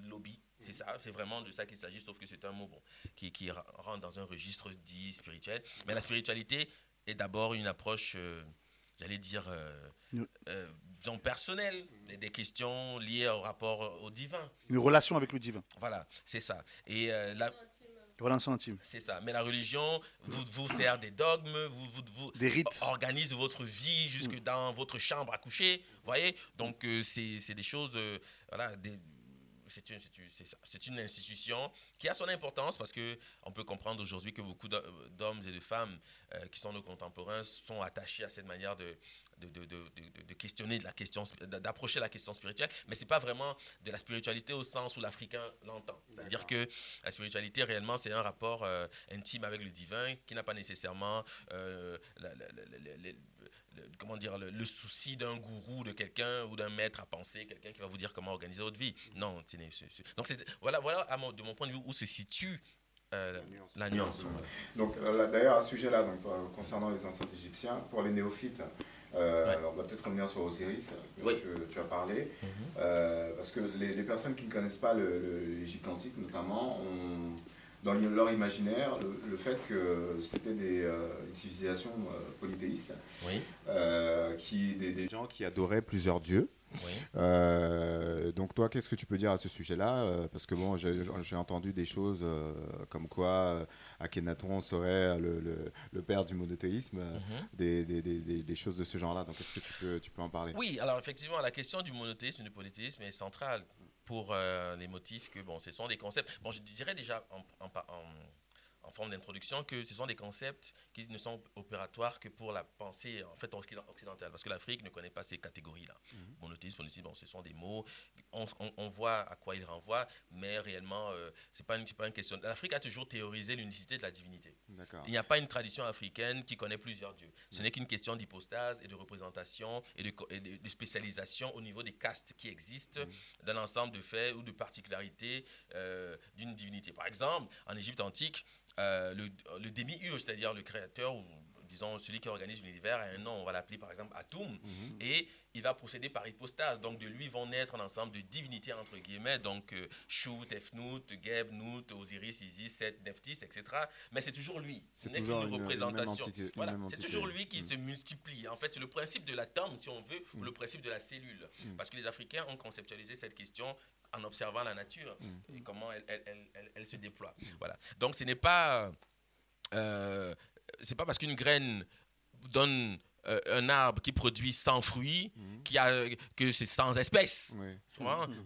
B: lobby. C'est ça, c'est vraiment de ça qu'il s'agit, sauf que c'est un mot qui rentre dans un registre dit spirituel. Mais la spiritualité est d'abord une approche, j'allais dire, disons personnelle, des questions liées au rapport au divin.
D: Une relation avec le divin.
B: Voilà, c'est ça. Et
D: relation intime.
B: C'est ça. Mais la religion vous sert des dogmes, vous
D: des rites,
B: organise votre vie jusque dans votre chambre à coucher. Vous voyez? Donc, c'est des choses, voilà, c'est une institution qui a son importance parce qu'on peut comprendre aujourd'hui que beaucoup d'hommes et de femmes qui sont nos contemporains sont attachés à cette manière de questionner d'approcher la question spirituelle, mais ce n'est pas vraiment de la spiritualité au sens où l'Africain l'entend. C'est-à-dire que la spiritualité, réellement, c'est un rapport intime avec le divin qui n'a pas nécessairement comment dire, le souci d'un gourou, de quelqu'un ou d'un maître à penser, quelqu'un qui va vous dire comment organiser votre vie. Non, donc voilà de mon point de vue où se situe la nuance.
A: Donc d'ailleurs à ce sujet-là, concernant les ancêtres égyptiens, pour les néophytes, on va peut-être revenir sur Osiris, tu as parlé, parce que les personnes qui ne connaissent pas l'Égypte antique notamment ont dans leur imaginaire le fait que c'était une civilisation polythéiste, des gens qui adoraient plusieurs dieux.
B: Oui.
A: Donc toi, qu'est-ce que tu peux dire à ce sujet-là? Parce que bon, j'ai entendu des choses comme quoi Akhenaton serait le père du monothéisme, des choses de ce genre-là. Donc est-ce que tu peux en parler?
B: Oui, alors effectivement, la question du monothéisme et du polythéisme est centrale pour les motifs que, bon, ce sont des concepts. Bon, je dirais déjà en forme d'introduction que ce sont des concepts qui ne sont opératoires que pour la pensée en fait occidentale, parce que l'Afrique ne connaît pas ces catégories-là. Monothéisme, polythéisme, bon, ce sont des mots, on voit à quoi ils renvoient, mais réellement, c'est pas une question. L'Afrique a toujours théorisé l'unicité de la divinité. Il n'y a pas une tradition africaine qui connaît plusieurs dieux. Ce n'est qu'une question d'hypostase et de représentation et de spécialisation au niveau des castes qui existent d'un ensemble de faits ou de particularités d'une divinité. Par exemple, en Égypte antique, le démiurge, c'est-à-dire le créateur, ou disons celui qui organise l'univers, a un nom, on va l'appeler par exemple Atum, et il va procéder par hypostase. Donc de lui vont naître un ensemble de divinités, entre guillemets, donc Shut, Tefnut, Geb, Nut, Osiris, Isis, Set, Nephthys, etc. Mais c'est toujours lui, ce n'est qu'une représentation. Voilà, c'est toujours lui qui se multiplie. En fait, c'est le principe de l'atome, si on veut, ou le principe de la cellule. Parce que les Africains ont conceptualisé cette question en observant la nature et comment elle se déploie. Voilà. Donc ce n'est pas c'est pas parce qu'une graine donne un arbre qui produit 100 fruits que c'est 100 espèces.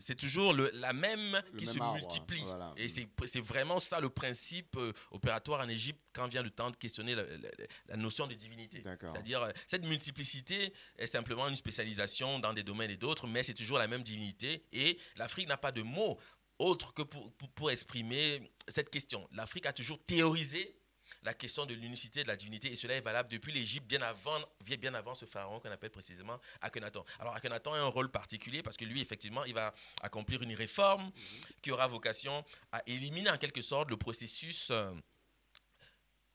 B: C'est toujours la même qui se multiplie. Voilà. Et c'est vraiment ça le principe opératoire en Égypte quand vient le temps de questionner la notion de divinité. C'est-à-dire, cette multiplicité est simplement une spécialisation dans des domaines et d'autres, mais c'est toujours la même divinité. Et l'Afrique n'a pas de mots autres que pour exprimer cette question. L'Afrique a toujours théorisé la question de l'unicité de la divinité, et cela est valable depuis l'Égypte, bien avant ce pharaon qu'on appelle précisément Akhenaton. Alors Akhenaton a un rôle particulier parce que lui, effectivement, il va accomplir une réforme qui aura vocation à éliminer en quelque sorte le processus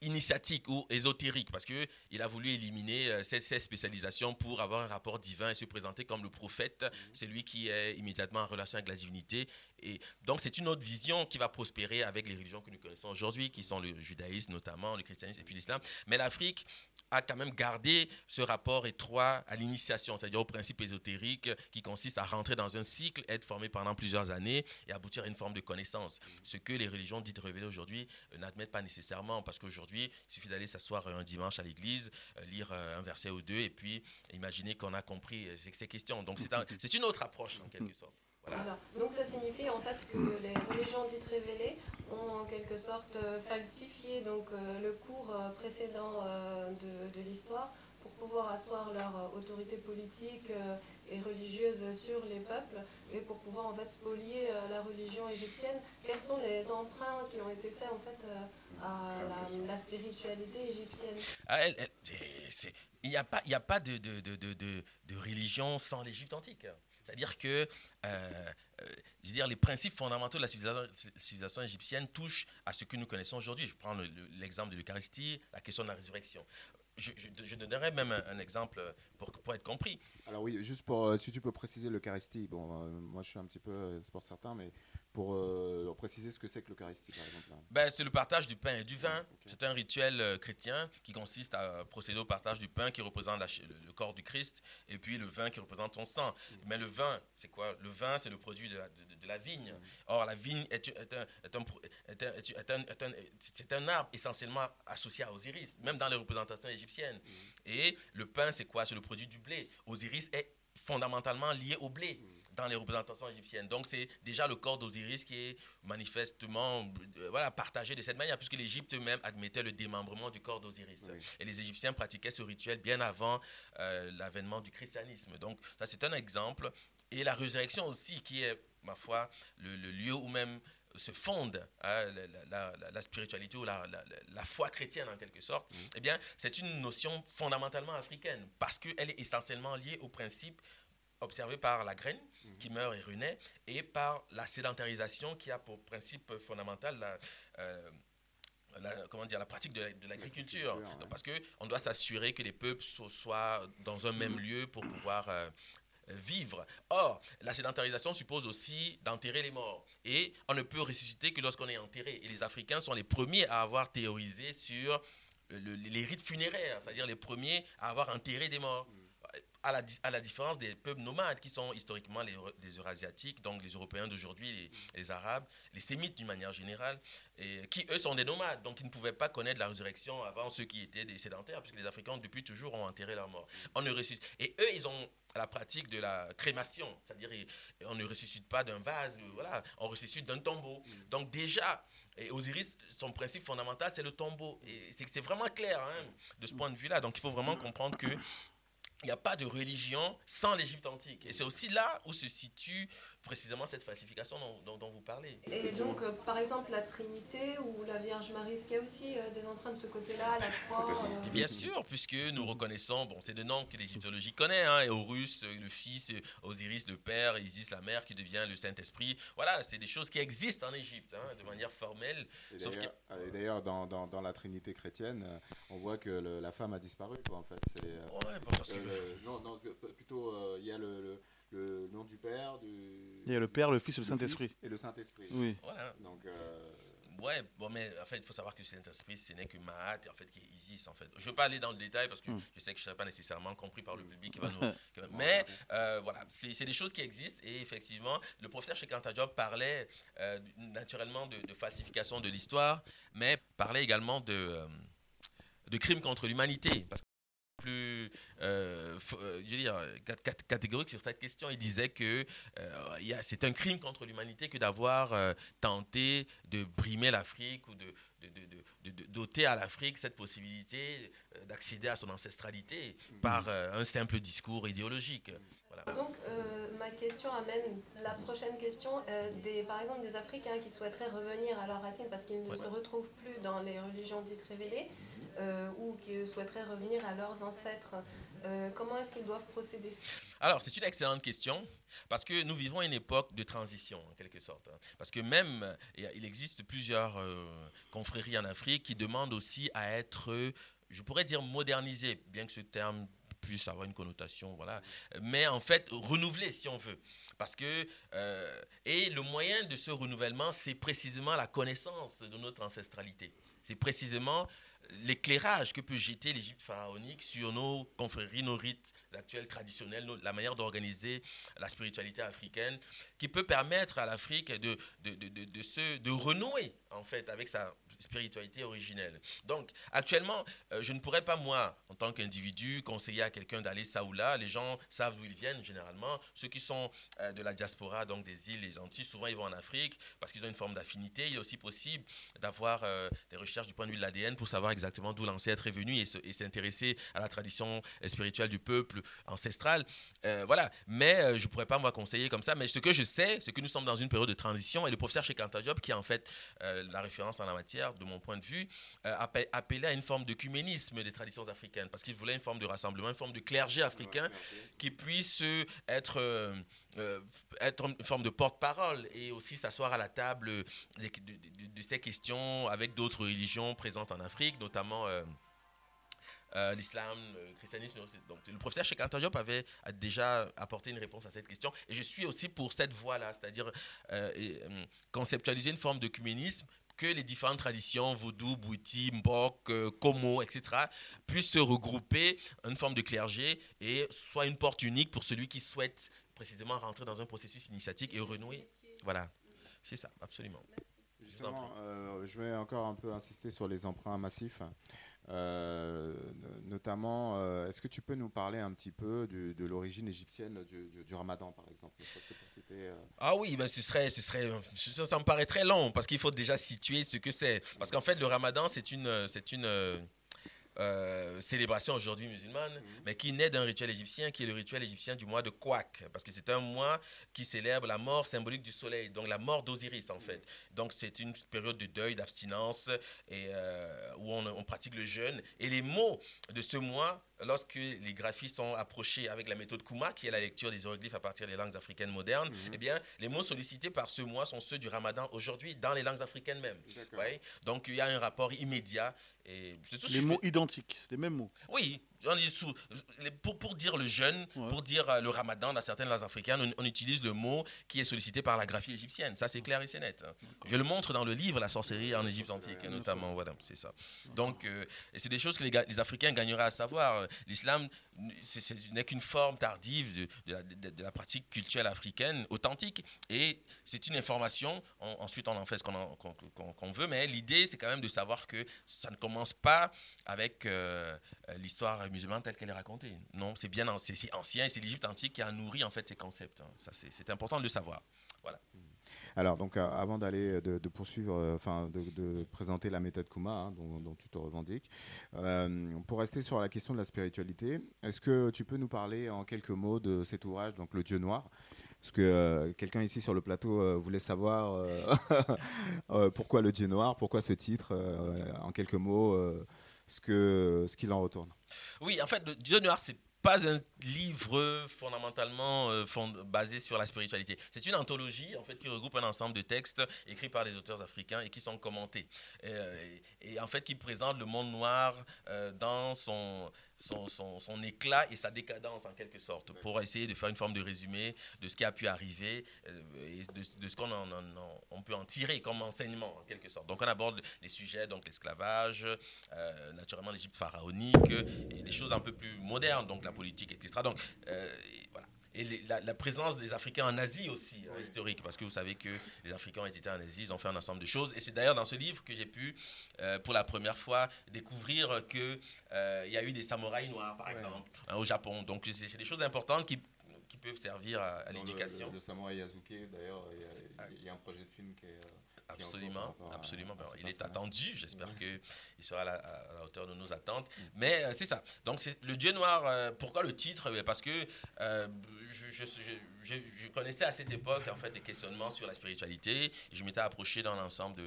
B: initiatique ou ésotérique, parce qu'il a voulu éliminer ces spécialisations pour avoir un rapport divin et se présenter comme le prophète, c'est lui qui est immédiatement en relation avec la divinité. Et donc c'est une autre vision qui va prospérer avec les religions que nous connaissons aujourd'hui, qui sont le judaïsme notamment, le christianisme et puis l'islam. Mais l'Afrique a quand même gardé ce rapport étroit à l'initiation, c'est-à-dire au principe ésotérique qui consiste à rentrer dans un cycle, être formé pendant plusieurs années et aboutir à une forme de connaissance. Ce que les religions dites révélées aujourd'hui n'admettent pas nécessairement, parce qu'aujourd'hui, il suffit d'aller s'asseoir un dimanche à l'église, lire un verset ou deux et puis imaginer qu'on a compris ces questions. Donc c'est une autre approche en quelque sorte.
C: Voilà. Donc ça signifie en fait que les religions dites révélées ont en quelque sorte falsifié le cours précédent de l'histoire pour pouvoir asseoir leur autorité politique et religieuse sur les peuples et pour pouvoir en fait spolier la religion égyptienne. Quels sont les emprunts qui ont été faits en fait à la spiritualité égyptienne?
B: Il n'y a pas de religion sans l'Égypte antique. C'est-à-dire que je veux dire, les principes fondamentaux de la civilisation égyptienne touchent à ce que nous connaissons aujourd'hui. Je prends l'exemple de l'Eucharistie, la question de la résurrection. Je donnerais même un exemple pour être compris.
A: Alors oui, juste pour, si tu peux préciser l'Eucharistie. Bon, moi je suis un petit peu, c'est pour certains, mais pour préciser ce que c'est que l'Eucharistie, par exemple.
B: Ben, c'est le partage du pain et du vin.
A: Okay.
B: C'est un rituel chrétien qui consiste à procéder au partage du pain qui représente le corps du Christ et puis le vin qui représente son sang. Mais le vin, c'est quoi? Le vin, c'est le produit de la vigne. Or, la vigne c'est un arbre essentiellement associé à Osiris, même dans les représentations égyptiennes. Et le pain, c'est quoi? C'est le produit du blé. Osiris est fondamentalement lié au blé dans les représentations égyptiennes. Donc c'est déjà le corps d'Osiris qui est manifestement partagé de cette manière, puisque l'Égypte même admettait le démembrement du corps d'Osiris. Oui. Et les Égyptiens pratiquaient ce rituel bien avant l'avènement du christianisme. Donc ça, c'est un exemple. Et la résurrection aussi, qui est, ma foi, le lieu où même se fonde la spiritualité ou la foi chrétienne en quelque sorte, eh bien, c'est une notion fondamentalement africaine parce qu'elle est essentiellement liée au principe observé par la graine qui meurt et renaît et par la sédentarisation qui a pour principe fondamental la pratique de l'agriculture. Ouais. Parce qu'on doit s'assurer que les peuples soient dans un même lieu pour pouvoir vivre. Or, la sédentarisation suppose aussi d'enterrer les morts. Et on ne peut ressusciter que lorsqu'on est enterré. Et les Africains sont les premiers à avoir théorisé sur les rites funéraires, c'est-à-dire les premiers à avoir enterré des morts. À la différence des peuples nomades qui sont historiquement les Eurasiatiques, donc les Européens d'aujourd'hui, les Arabes, les Sémites d'une manière générale, et qui eux sont des nomades, donc ils ne pouvaient pas connaître la résurrection avant ceux qui étaient des sédentaires, puisque les Africains depuis toujours ont enterré leurs morts. On ne ressuscite. Et eux, ils ont la pratique de la crémation, c'est-à-dire on ne ressuscite pas d'un vase, voilà, on ressuscite d'un tombeau. Donc déjà, et Osiris, son principe fondamental, c'est le tombeau. Et c'est vraiment clair de ce point de vue-là. Donc il faut vraiment comprendre que il n'y a pas de religion sans l'Égypte antique. Et c'est aussi là où se situe précisément cette falsification dont vous parlez.
C: Et donc, par exemple, la Trinité ou la Vierge Marie, est-ce qu'il y a aussi des empreintes de ce côté-là, la croix
B: Bien sûr, puisque nous reconnaissons, bon, c'est des noms que l'égyptologie connaît, Horus, le fils, Osiris, le père, Isis, la mère, qui devient le Saint-Esprit. Voilà, c'est des choses qui existent en Égypte, de manière formelle.
A: Et d'ailleurs, dans la Trinité chrétienne, on voit que la femme a disparu, quoi, en fait.
B: Ouais, parce que...
A: non, plutôt, il y a le nom du Père,
D: il y a le Père, le Fils et le Saint-Esprit.
A: Et le Saint-Esprit.
D: Oui.
B: Voilà.
A: Donc,
B: ouais, bon, mais en fait, il faut savoir que le Saint-Esprit, ce n'est que Mahat, en fait, qui est Isis, en fait. Je ne veux pas aller dans le détail parce que je sais que je ne serai pas nécessairement compris par le public qui va nous... Mais voilà, c'est des choses qui existent et effectivement, le professeur Cheikh Anta Diop parlait naturellement de falsification de l'histoire, mais parlait également de crimes contre l'humanité. Parce que plus je veux dire, catégorique sur cette question. Il disait que c'est un crime contre l'humanité que d'avoir tenté de brimer l'Afrique ou de doter à l'Afrique cette possibilité d'accéder à son ancestralité par un simple discours idéologique. Voilà.
C: Donc, ma question amène la prochaine question. Par exemple, des Africains qui souhaiteraient revenir à leurs racines parce qu'ils ne se retrouvent plus dans les religions dites révélées ou qui souhaiteraient revenir à leurs ancêtres. Comment est-ce qu'ils doivent procéder?
B: Alors, c'est une excellente question parce que nous vivons une époque de transition, en quelque sorte. Parce que même, il existe plusieurs confréries en Afrique qui demandent aussi à être, je pourrais dire, modernisées, bien que ce terme puisse avoir une connotation, voilà. Mais en fait, renouvelé si on veut. Parce que, et le moyen de ce renouvellement, c'est précisément la connaissance de notre ancestralité. C'est précisément l'éclairage que peut jeter l'Égypte pharaonique sur nos confréries, nos rites actuels traditionnels, la manière d'organiser la spiritualité africaine, qui peut permettre à l'Afrique de renouer en fait avec sa spiritualité originelle. Donc actuellement, je ne pourrais pas moi, en tant qu'individu, conseiller à quelqu'un d'aller ça ou là. Les gens savent d'où ils viennent généralement. Ceux qui sont de la diaspora, donc des îles, les Antilles, souvent ils vont en Afrique parce qu'ils ont une forme d'affinité. Il est aussi possible d'avoir des recherches du point de vue de l'ADN pour savoir exactement d'où l'ancêtre est venu et s'intéresser à la tradition spirituelle du peuple ancestral. Voilà. Mais je ne pourrais pas moi conseiller comme ça. Mais ce que je sais, c'est que nous sommes dans une période de transition et le professeur Cheikh Anta Diop, qui est en fait la référence en la matière, de mon point de vue, appelait à une forme d'œcuménisme des traditions africaines parce qu'il voulait une forme de rassemblement, une forme de clergé africain qui puisse être une forme de porte-parole et aussi s'asseoir à la table de ces questions avec d'autres religions présentes en Afrique, notamment l'islam, le christianisme. Donc, le professeur Cheikh Anta Diop avait déjà apporté une réponse à cette question. Et je suis aussi pour cette voie-là, c'est-à-dire conceptualiser une forme d'œcuménisme que les différentes traditions, vaudou, bouti, mbok, komo, etc., puissent se regrouper en une forme de clergé et soit une porte unique pour celui qui souhaite précisément rentrer dans un processus initiatique et renouer. Voilà, c'est ça, absolument.
A: Justement, je vais encore un peu insister sur les emprunts massifs. Notamment, est-ce que tu peux nous parler un petit peu de l'origine égyptienne du ramadan, par exemple, parce que pour citer,
B: Ah oui, ben ça me paraît très long, parce qu'il faut déjà situer ce que c'est. Parce qu'en fait, le ramadan, c'est une célébration aujourd'hui musulmane, mais qui naît d'un rituel égyptien, qui est le rituel égyptien du mois de Kouak, parce que c'est un mois qui célèbre la mort symbolique du soleil, donc la mort d'Osiris en fait. Donc c'est une période de deuil, d'abstinence, et où on pratique le jeûne. Et les mots de ce mois, lorsque les graphistes sont approchés avec la méthode Kuma, qui est la lecture des hiéroglyphes à partir des langues africaines modernes, eh bien, les mots sollicités par ce mois sont ceux du ramadan aujourd'hui dans les langues africaines même. Ouais. Donc il y a un rapport immédiat. Et
D: les mots identiques, les mêmes mots.
B: Oui, pour dire le jeûne, pour dire le ramadan dans certaines langues africaines, on utilise le mot qui est sollicité par la graphie égyptienne. Ça, c'est clair et c'est net. Je le montre dans le livre La sorcellerie en Égypte antique, notamment. Voilà, c'est ça. Donc, et c'est des choses que les Africains gagneraient à savoir. L'islam n'est qu'une forme tardive de la pratique culturelle africaine authentique. Et c'est une information. Ensuite, on en fait ce qu'on veut. Mais l'idée, c'est quand même de savoir que ça ne commence pas avec l'histoire musulmane telle qu'elle est racontée. Non, c'est ancien et c'est l'Égypte antique qui a nourri en fait ces concepts. Ça, c'est important de le savoir. Voilà.
A: Alors, donc, avant d'aller de poursuivre, de présenter la méthode Kuma, dont tu te revendiques, pour rester sur la question de la spiritualité, est-ce que tu peux nous parler en quelques mots de cet ouvrage, donc Le Dieu Noir? Parce que quelqu'un ici sur le plateau voulait savoir pourquoi Le Dieu Noir, pourquoi ce titre, en quelques mots, ce qu'il en retourne.
B: Oui, en fait, Le Dieu Noir, c'est pas un livre fondamentalement basé sur la spiritualité. C'est une anthologie en fait qui regroupe un ensemble de textes écrits par des auteurs africains et qui sont commentés. Et en fait qui présente le monde noir dans son éclat et sa décadence en quelque sorte, pour essayer de faire une forme de résumé de ce qui a pu arriver et de ce qu'on peut en tirer comme enseignement en quelque sorte. Donc on aborde les sujets, donc l'esclavage, naturellement l'Égypte pharaonique et des choses un peu plus modernes, donc la politique, etc. Donc voilà. Et la présence des Africains en Asie aussi, historique, parce que vous savez que les Africains ont été en Asie, ils ont fait un ensemble de choses. Et c'est d'ailleurs dans ce livre que j'ai pu, pour la première fois, découvrir qu'il y a eu des samouraïs noirs, par exemple, au Japon. Donc c'est des choses importantes qui peuvent servir à l'éducation.
A: Le samouraï Yasuke, d'ailleurs, il y a un projet de film qui est...
B: Absolument. Il est attendu, j'espère qu'il sera à la hauteur de nos attentes. Mais c'est ça. Donc c'est Le Dieu Noir, pourquoi le titre? Parce que je connaissais à cette époque en fait des questionnements sur la spiritualité. Et je m'étais approché dans l'ensemble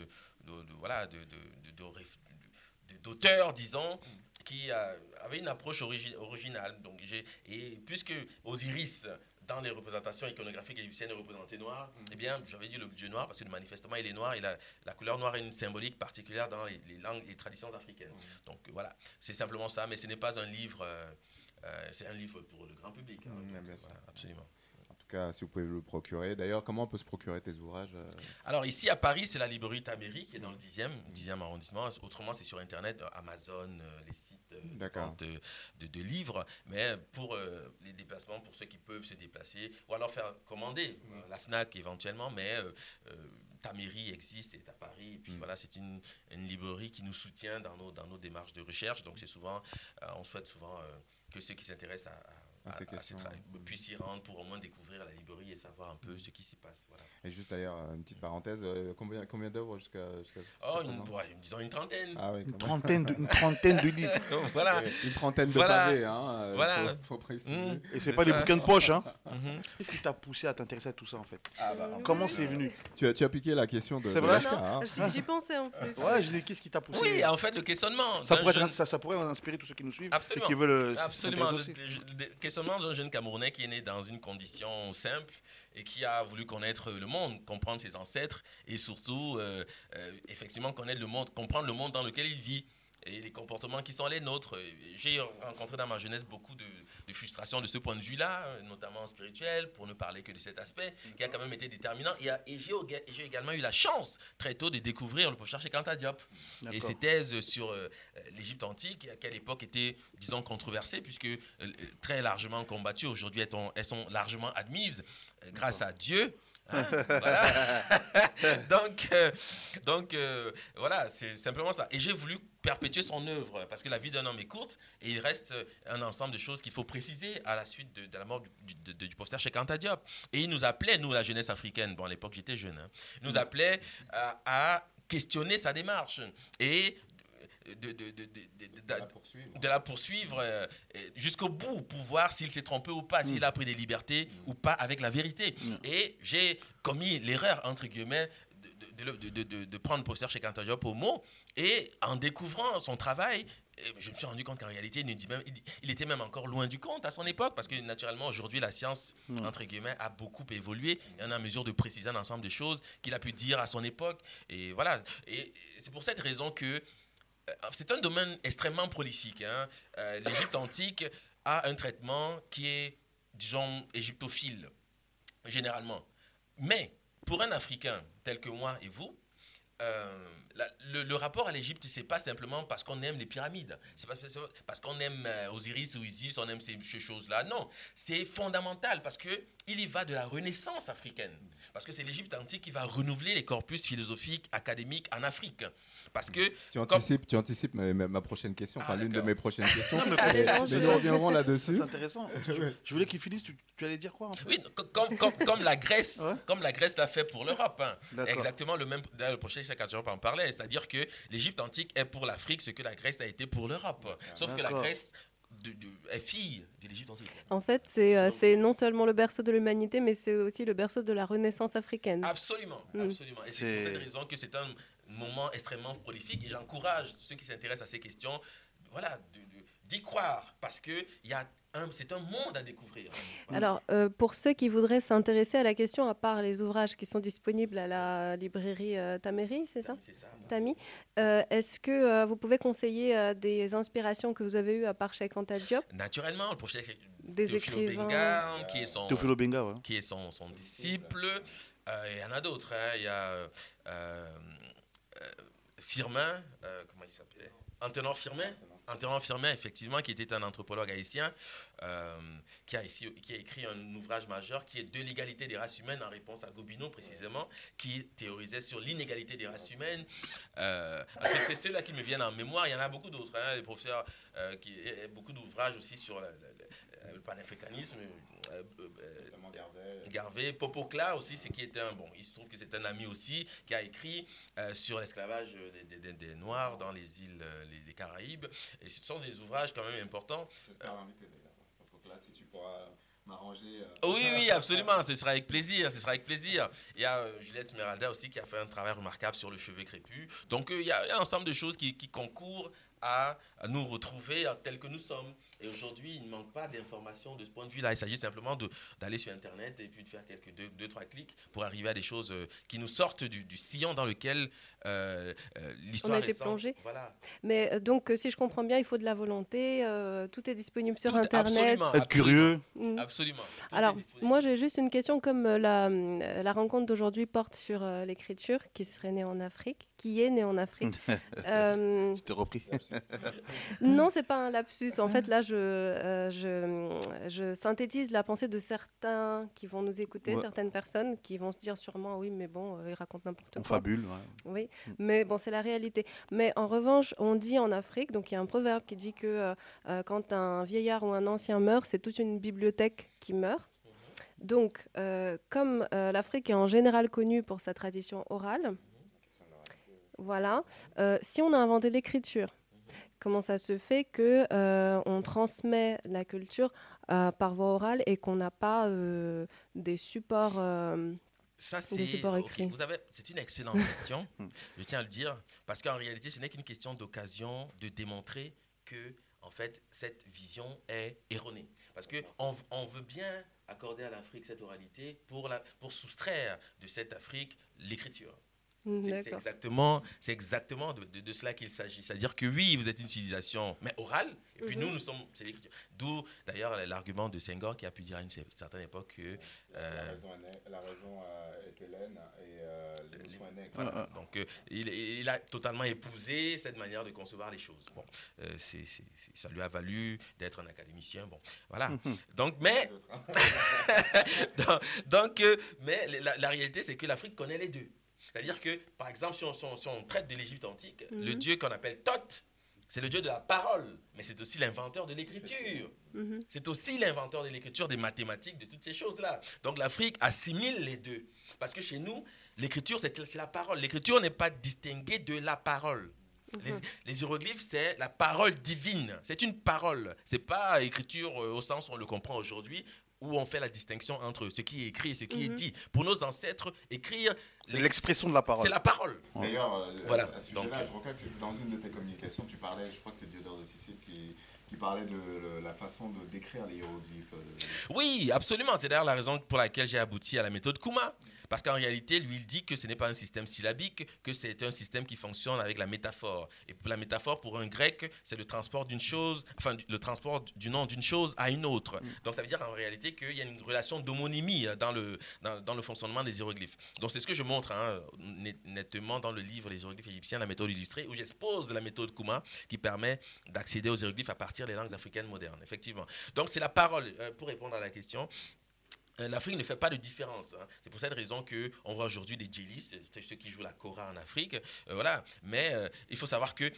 B: d'auteurs, disons, qui avaient une approche originale. Donc, et puisque Osiris, dans les représentations iconographiques égyptiennes, est représenté noir, eh bien, j'avais dit le Dieu noir parce que manifestement, il est noir et la couleur noire est une symbolique particulière dans les langues et traditions africaines. Donc, voilà, c'est simplement ça, mais ce n'est pas un livre, c'est un livre pour le grand public.
A: Bien sûr.
B: Voilà, absolument.
A: tout cas, si vous pouvez le procurer. D'ailleurs, comment on peut se procurer tes ouvrages
B: Alors ici à Paris, c'est la librairie Taméry qui est dans le 10e arrondissement. Autrement, c'est sur Internet, Amazon, les sites de vente de livres. Mais pour les déplacements, pour ceux qui peuvent se déplacer, ou alors faire commander la FNAC éventuellement, mais Taméry existe, est à Paris. Et puis voilà, c'est une librairie qui nous soutient dans nos démarches de recherche. Donc c'est souvent, on souhaite souvent que ceux qui s'intéressent à ces questions puissent y rendre pour au moins découvrir la librairie et savoir un peu ce qui s'y passe. Voilà.
A: Et juste d'ailleurs, une petite parenthèse, combien d'œuvres jusqu'à
B: disons une trentaine.
D: Ah, oui, une trentaine de livres.
B: Voilà.
A: Une trentaine de pavés, hein,
B: voilà.
A: faut préciser.
D: Et c'est pas des bouquins de poche, hein. Qu'est-ce qui t'a poussé à t'intéresser à tout ça, en fait? Comment c'est venu?
A: Tu as piqué la question de
D: C'est vrai?
C: J'y pensais en plus.
D: Ouais, je dis, qu'est-ce qui t'a poussé?
B: Oui, en fait, le questionnement.
D: Ça pourrait inspirer tous ceux qui nous suivent.
B: Absolument.
D: Et qui veulent
B: absolument. Le questionnement d'un jeune Camerounais qui est né dans une condition simple et qui a voulu connaître le monde, comprendre ses ancêtres et surtout, effectivement, connaître le monde, comprendre le monde dans lequel il vit et les comportements qui sont les nôtres. J'ai rencontré dans ma jeunesse beaucoup de frustrations de ce point de vue-là, notamment spirituel, pour ne parler que de cet aspect, qui a quand même été déterminant. Et j'ai également eu la chance, très tôt, de découvrir le professeur Cheikh Anta Diop. Et ses thèses sur l'Égypte antique, à quelle époque étaient, disons, controversées, puisque très largement combattues. Aujourd'hui, elles sont largement admises, grâce à Dieu. Hein, voilà. donc voilà, c'est simplement ça. Et j'ai voulu perpétuer son œuvre parce que la vie d'un homme est courte et il reste un ensemble de choses qu'il faut préciser à la suite de la mort du professeur Cheikh Anta Diop. Et il nous appelait, nous, la jeunesse africaine, bon, à l'époque j'étais jeune, hein, il nous appelait à questionner sa démarche et de la poursuivre jusqu'au bout pour voir s'il s'est trompé ou pas, s'il a pris des libertés ou pas avec la vérité. Et j'ai commis l'erreur, entre guillemets, de prendre le professeur Cheikh Anta Diop au mot, et en découvrant son travail, je me suis rendu compte qu'en réalité, il était même encore loin du compte à son époque, parce que naturellement, aujourd'hui, la science, entre guillemets, a beaucoup évolué, et on est en mesure de préciser un ensemble de choses qu'il a pu dire à son époque. Et voilà. Et c'est pour cette raison que c'est un domaine extrêmement prolifique. Hein. L'Égypte antique a un traitement qui est, disons, égyptophile, généralement. Mais pour un Africain tel que moi et vous, le rapport à l'Égypte, c'est pas simplement parce qu'on aime les pyramides, c'est pas parce qu'on aime Osiris ou Isis, on aime ces choses-là. Non, c'est fondamental parce que il y va de la renaissance africaine. Parce que c'est l'Égypte antique qui va renouveler les corpus philosophiques, académiques en Afrique. Parce que
A: tu anticipes ma prochaine question, enfin l'une de mes prochaines questions. Mais nous reviendrons là-dessus.
D: C'est intéressant. Je voulais qu'il finisse. Tu allais dire quoi en fait?
B: Oui, comme la Grèce, comme la Grèce l'a fait pour l'Europe. Hein. Exactement le même. Le prochain Cheikh Anta Diop en parlait, c'est-à-dire que l'Égypte antique est pour l'Afrique ce que la Grèce a été pour l'Europe. Sauf que la Grèce est fille de l'Égypte antique.
C: En fait, c'est non seulement le berceau de l'humanité, mais c'est aussi le berceau de la Renaissance africaine.
B: Absolument, absolument. Et c'est pour cette raison que c'est un moment extrêmement prolifique et j'encourage ceux qui s'intéressent à ces questions, voilà, d'y croire parce que c'est un monde à découvrir.
C: Alors, pour ceux qui voudraient s'intéresser à la question, à part les ouvrages qui sont disponibles à la librairie Taméry, c'est ça?
B: C'est ça.
C: Tami, est-ce que vous pouvez conseiller des inspirations que vous avez eues à part Cheikh Anta Diop?
B: Naturellement, le prochain
C: des écrivains,
B: Benga, qui est son
D: Théophile Benga, ouais.
B: qui est son disciple. Il y en a d'autres. Hein. Il y a Firmin, comment il s'appelait? Antenan Firmin, effectivement, qui était un anthropologue haïtien, qui a écrit un ouvrage majeur qui est De l'égalité des races humaines en réponse à Gobineau, précisément, qui théorisait sur l'inégalité des races humaines. C'est ceux-là qui me viennent en mémoire. Il y en a beaucoup d'autres. Hein, les professeurs, beaucoup d'ouvrages aussi sur le panafricanisme. Garvey, Popocla aussi, il se trouve que c'est un ami aussi, qui a écrit sur l'esclavage des Noirs dans les îles, les Caraïbes. Et ce sont des ouvrages quand même importants.
A: J'espère l'inviter d'ailleurs. Popocla, si tu pourras m'arranger.
B: Oui, absolument, ce sera avec plaisir. Il y a Juliette Smeralda aussi qui a fait un travail remarquable sur le cheveu crépus. Donc il y a un ensemble de choses qui concourent à nous retrouver tels que nous sommes. Et aujourd'hui, il ne manque pas d'informations de ce point de vue-là. Il s'agit simplement d'aller sur Internet et puis de faire quelques deux, trois clics pour arriver à des choses qui nous sortent du sillon dans lequel l'histoire
C: On a été
B: récente...
C: plongé.
B: Voilà.
C: Mais donc, si je comprends bien, il faut de la volonté. Tout est disponible sur Internet.
B: Absolument,
D: Être curieux.
B: Absolument. Tout
C: Alors,
B: est disponible.
C: moi, j'ai juste une question. Comme la rencontre d'aujourd'hui porte sur l'écriture, qui serait née en Afrique, qui est née en Afrique.
D: Je t'ai repris.
C: Non, c'est pas un lapsus. En fait, là, je synthétise la pensée de certains qui vont nous écouter,
D: Ouais.
C: certaines personnes qui vont se dire sûrement, oui, mais bon, il raconte n'importe
D: On
C: quoi.
D: fabule. Ouais.
C: Oui, mais bon, c'est la réalité. Mais en revanche, on dit en Afrique, donc il y a un proverbe qui dit que quand un vieillard ou un ancien meurt, c'est toute une bibliothèque qui meurt. Donc, comme l'Afrique est en général connue pour sa tradition orale, voilà, si on a inventé l'écriture, comment ça se fait que on transmet la culture par voie orale et qu'on n'a pas des supports
B: Ça,
C: des supports écrits.
B: C'est une excellente question, je tiens à le dire, parce qu'en réalité, ce n'est qu'une question d'occasion de démontrer que, en fait, cette vision est erronée. Parce qu'on veut bien accorder à l'Afrique cette oralité pour soustraire de cette Afrique l'écriture. C'est exactement de cela qu'il s'agit. C'est-à-dire que oui, vous êtes une civilisation, mais orale, et puis nous sommes, c'est l'écriture. D'où d'ailleurs l'argument de Senghor qui a pu dire à une certaine époque que...
A: la raison est Hélène et l'émotion est nègre.
B: Voilà. Donc il a totalement épousé cette manière de concevoir les choses. Bon, ça lui a valu d'être un académicien. Bon, voilà. Donc, mais la réalité, c'est que l'Afrique connaît les deux. C'est-à-dire que, par exemple, si on traite de l'Égypte antique, le dieu qu'on appelle Thoth, c'est le dieu de la parole, mais c'est aussi l'inventeur de l'écriture. C'est aussi l'inventeur de l'écriture, des mathématiques, de toutes ces choses-là. Donc l'Afrique assimile les deux. Parce que chez nous, l'écriture, c'est la parole. L'écriture n'est pas distinguée de la parole. Les hiéroglyphes, c'est la parole divine. C'est une parole. Ce n'est pas écriture au sens où on le comprend aujourd'hui, où on fait la distinction entre ce qui est écrit et ce qui est dit. Pour nos ancêtres, écrire...
D: C'est l'expression de la parole.
B: C'est la parole.
A: D'ailleurs,
B: Voilà.
A: à ce sujet-là, je reconnais que dans une de tes communications, tu parlais, je crois que c'est Diodore de Sicile qui parlait de la façon de décrire les hiéroglyphes.
B: Oui, absolument. C'est d'ailleurs la raison pour laquelle j'ai abouti à la méthode Kuma. Parce qu'en réalité, lui, il dit que ce n'est pas un système syllabique, que c'est un système qui fonctionne avec la métaphore. Et la métaphore, pour un grec, c'est le transport d'une chose, enfin, le transport du nom d'une chose à une autre. Donc, ça veut dire en réalité qu'il y a une relation d'homonymie dans le fonctionnement des hiéroglyphes. Donc, c'est ce que je montre nettement dans le livre Les hiéroglyphes égyptiens, la méthode illustrée, où j'expose la méthode Kuma qui permet d'accéder aux hiéroglyphes à partir des langues africaines modernes, effectivement. Donc, c'est la parole. Pour répondre à la question, l'Afrique ne fait pas de différence. C'est pour cette raison qu'on voit aujourd'hui des djélis, c'est ceux qui jouent la kora en Afrique. Voilà. Mais il faut savoir que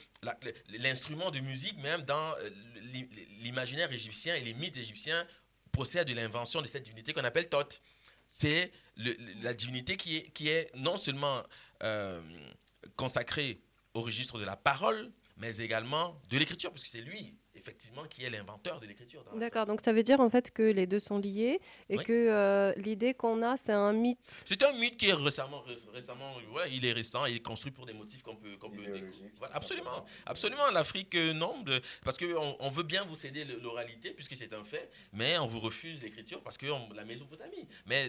B: l'instrument de musique, même dans l'imaginaire égyptien et les mythes égyptiens, procède de l'invention de cette divinité qu'on appelle Thoth. C'est la divinité qui est non seulement consacrée au registre de la parole, mais également de l'écriture, parce que c'est lui, effectivement, qui est l'inventeur de l'écriture.
C: D'accord, donc ça veut dire en fait que les deux sont liés et que l'idée qu'on a, c'est un mythe.
B: C'est un mythe qui est récemment voilà, il est récent, il est construit pour des motifs qu'on peut voilà, absolument, l'Afrique, non, parce qu'on veut bien vous céder l'oralité, puisque c'est un fait, mais on vous refuse l'écriture parce que la Mésopotamie. Mais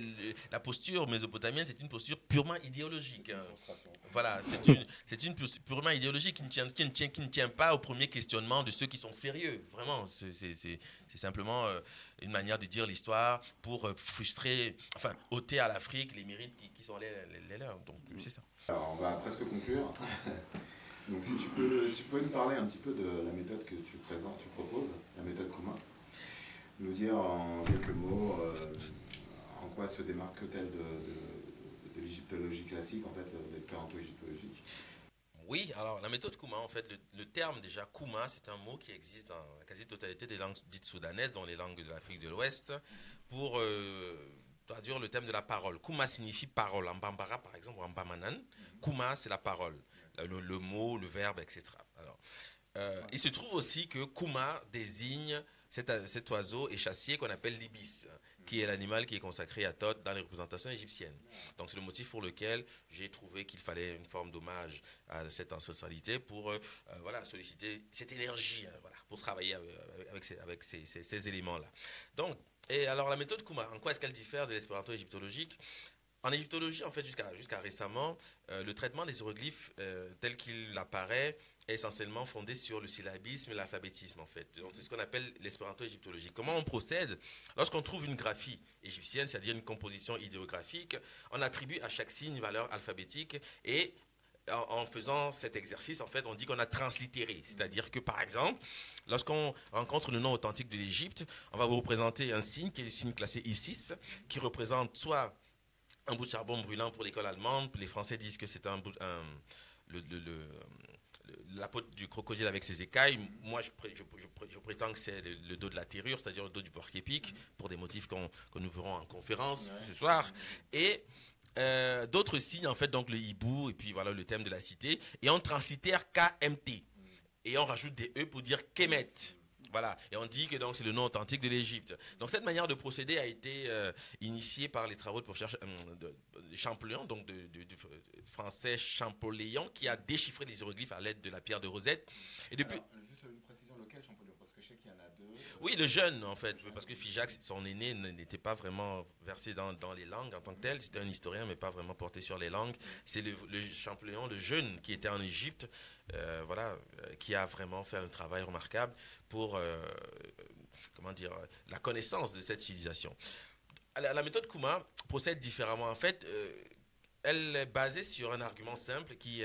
B: la posture mésopotamienne, c'est une posture purement idéologique. Voilà, c'est une posture purement idéologique qui ne tient pas au premier questionnement de ceux qui sont sérieux. Vraiment, c'est simplement une manière de dire l'histoire pour frustrer, enfin, ôter à l'Afrique les mérites qui sont les leurs. Donc, c'est ça.
A: Alors, on va presque conclure. Donc, si tu peux nous parler un petit peu de la méthode que tu proposes, la méthode Kuma, nous dire en quelques mots en quoi se démarque-t-elle de l'égyptologie classique, en fait, de l'espéranto-égyptologique.
B: Oui, alors la méthode Kuma, en fait, le terme déjà Kuma, c'est un mot qui existe dans la quasi-totalité des langues dites soudanaises, dont les langues de l'Afrique de l'Ouest, pour traduire le thème de la parole. Kuma signifie parole. En Bambara, par exemple, ou en Bamanan, Kuma, c'est la parole, le mot, le verbe, etc. Alors, il se trouve aussi que Kuma désigne cet oiseau échassier qu'on appelle l'ibis, qui est l'animal qui est consacré à Thoth dans les représentations égyptiennes. Donc c'est le motif pour lequel j'ai trouvé qu'il fallait une forme d'hommage à cette ancestralité pour voilà, solliciter cette énergie voilà, pour travailler avec ces éléments-là. Donc, et alors la méthode Kuma, en quoi est-ce qu'elle diffère de l'espéranto égyptologique? En égyptologie, en fait, jusqu'à récemment, le traitement des hiéroglyphes tel qu'il apparaît est essentiellement fondé sur le syllabisme et l'alphabétisme, en fait. Donc, c'est ce qu'on appelle l'espéranto égyptologique. Comment on procède? Lorsqu'on trouve une graphie égyptienne, c'est-à-dire une composition idéographique, on attribue à chaque signe une valeur alphabétique et en faisant cet exercice, en fait, on dit qu'on a translittéré. C'est-à-dire que, par exemple, lorsqu'on rencontre le nom authentique de l'Égypte, on va vous représenter un signe qui est le signe classé I6, qui représente soit un bout de charbon brûlant pour l'école allemande. Les Français disent que c'est la peau du crocodile avec ses écailles. Moi, je prétends que c'est le dos de la terrure, c'est-à-dire le dos du porc-épic, pour des motifs que nous verrons en conférence ce soir. Et d'autres signes, en fait, donc le hibou, et puis voilà le thème de la cité. Et on translittère KMT. Et on rajoute des E pour dire Kemet. Voilà, et on dit que donc c'est le nom authentique de l'Égypte. Donc cette manière de procéder a été initiée par les travaux de professeur Champollion, donc du français Champollion, qui a déchiffré les hiéroglyphes à l'aide de la pierre de Rosette. Et depuis...
A: Alors, juste une précision, lequel Champollion? Parce que je sais qu'il y en a deux.
B: Oui, le jeune en fait, parce que Figeac, son aîné, n'était pas vraiment versé dans les langues en tant que tel. C'était un historien, mais pas vraiment porté sur les langues. C'est le Champollion, le jeune, qui était en Égypte, voilà, qui a vraiment fait un travail remarquable pour comment dire, la connaissance de cette civilisation. La méthode Kuma procède différemment. En fait, elle est basée sur un argument simple qui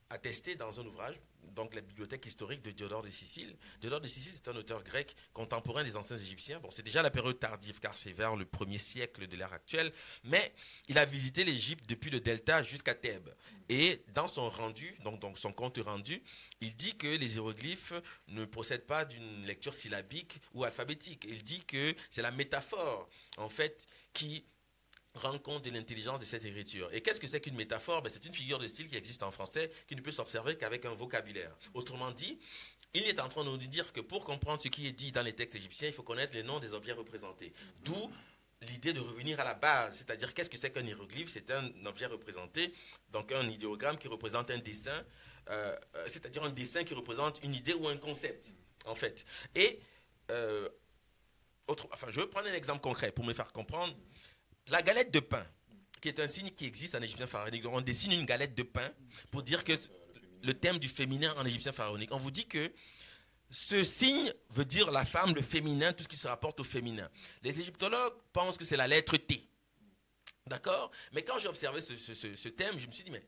B: attesté dans un ouvrage, donc la bibliothèque historique de Diodore de Sicile. Diodore de Sicile, c'est un auteur grec contemporain des anciens Égyptiens. Bon, c'est déjà la période tardive, car c'est vers le 1er siècle de l'ère actuelle, mais il a visité l'Égypte depuis le delta jusqu'à Thèbes. Et dans son rendu, donc son compte rendu, il dit que les hiéroglyphes ne procèdent pas d'une lecture syllabique ou alphabétique. Il dit que c'est la métaphore, en fait, qui rend compte de l'intelligence de cette écriture. Et qu'est-ce que c'est qu'une métaphore? C'est une figure de style qui existe en français, qui ne peut s'observer qu'avec un vocabulaire. Autrement dit, il est en train de nous dire que pour comprendre ce qui est dit dans les textes égyptiens, il faut connaître les noms des objets représentés. D'où l'idée de revenir à la base, c'est-à-dire qu'est-ce que c'est qu'un hiéroglyphe? C'est un objet représenté, donc un idéogramme qui représente un dessin, c'est-à-dire un dessin qui représente une idée ou un concept, en fait. Et, je vais prendre un exemple concret pour me faire comprendre. La galette de pain, qui est un signe qui existe en égyptien pharaonique. Donc on dessine une galette de pain pour dire que le thème du féminin en égyptien pharaonique. On vous dit que ce signe veut dire la femme, le féminin, tout ce qui se rapporte au féminin. Les égyptologues pensent que c'est la lettre T. D'accord? Mais quand j'ai observé ce thème, je me suis dit, mais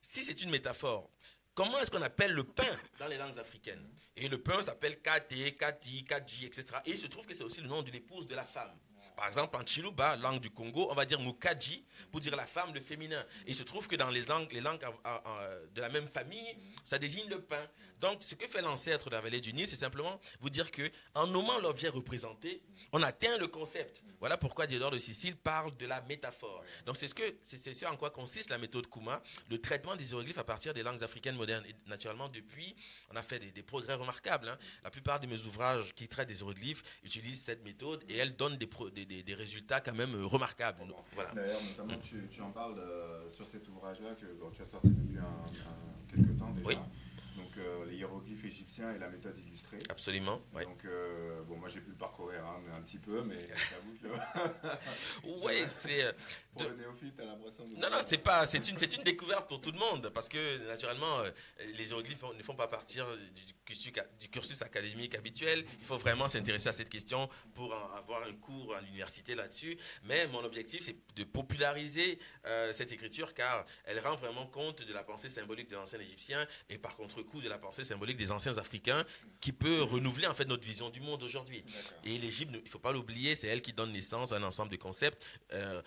B: si c'est une métaphore, comment est-ce qu'on appelle le pain dans les langues africaines? Et le pain s'appelle Kate, Kati, Kadji, etc. Et il se trouve que c'est aussi le nom de l'épouse de la femme. Par exemple, en Chiluba, langue du Congo, on va dire Mukaji pour dire la femme, le féminin. Et il se trouve que dans les langues de la même famille, ça désigne le pain. Donc, ce que fait l'ancêtre de la vallée du Nil, c'est simplement vous dire qu'en nommant l'objet représenté, on atteint le concept. Voilà pourquoi Diodore de Sicile parle de la métaphore. Donc, c'est ce en quoi consiste la méthode Kuma, le traitement des hiéroglyphes à partir des langues africaines modernes. Et naturellement, depuis, on a fait des progrès remarquables. Hein. La plupart de mes ouvrages qui traitent des hiéroglyphes utilisent cette méthode et elle donne des résultats quand même remarquables. Voilà.
A: D'ailleurs, notamment, tu en parles sur cet ouvrage-là que tu as sorti depuis quelques temps déjà.
B: Oui.
A: Donc, les hiéroglyphes égyptiens et la méthode illustrée.
B: Absolument. Oui.
A: Donc, moi, j'ai pu le parcourir un petit peu, mais j'avoue que...
B: Oui, c'est...
A: Pour le néophyte, t'as l'impression de...
B: Non, c'est une découverte pour tout le monde, parce que, naturellement, les hiéroglyphes ne font pas partir du cursus académique habituel. Il faut vraiment s'intéresser à cette question pour avoir un cours à l'université là-dessus. Mais mon objectif, c'est de populariser cette écriture, car elle rend vraiment compte de la pensée symbolique de l'ancien égyptien, et par contre-coup de la pensée symbolique des anciens africains, qui peut renouveler en fait notre vision du monde aujourd'hui. Et l'Égypte, il ne faut pas l'oublier, c'est elle qui donne naissance à un ensemble de concepts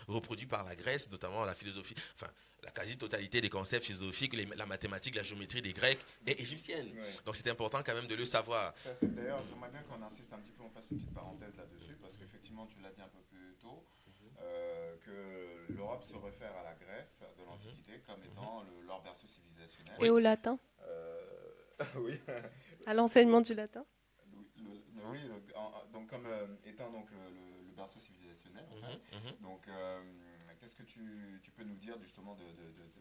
B: reproduits par la Grèce, notamment la philosophie, enfin la quasi-totalité des concepts philosophiques, la mathématique, la géométrie des Grecs est égyptienne. Ouais. Donc c'est important quand même de le savoir.
A: Ça, c'est d'ailleurs, j'aimerais bien qu'on insiste un petit peu, on fasse une petite parenthèse là-dessus, parce qu'effectivement, tu l'as dit un peu plus tôt, que l'Europe se réfère à la Grèce de l'Antiquité comme étant leur berceau civilisationnel.
C: Et au latin
A: Oui.
C: À l'enseignement du latin
A: oui, donc comme étant donc le berceau civilisationnel. En fait. Donc, qu'est-ce que tu peux nous dire justement de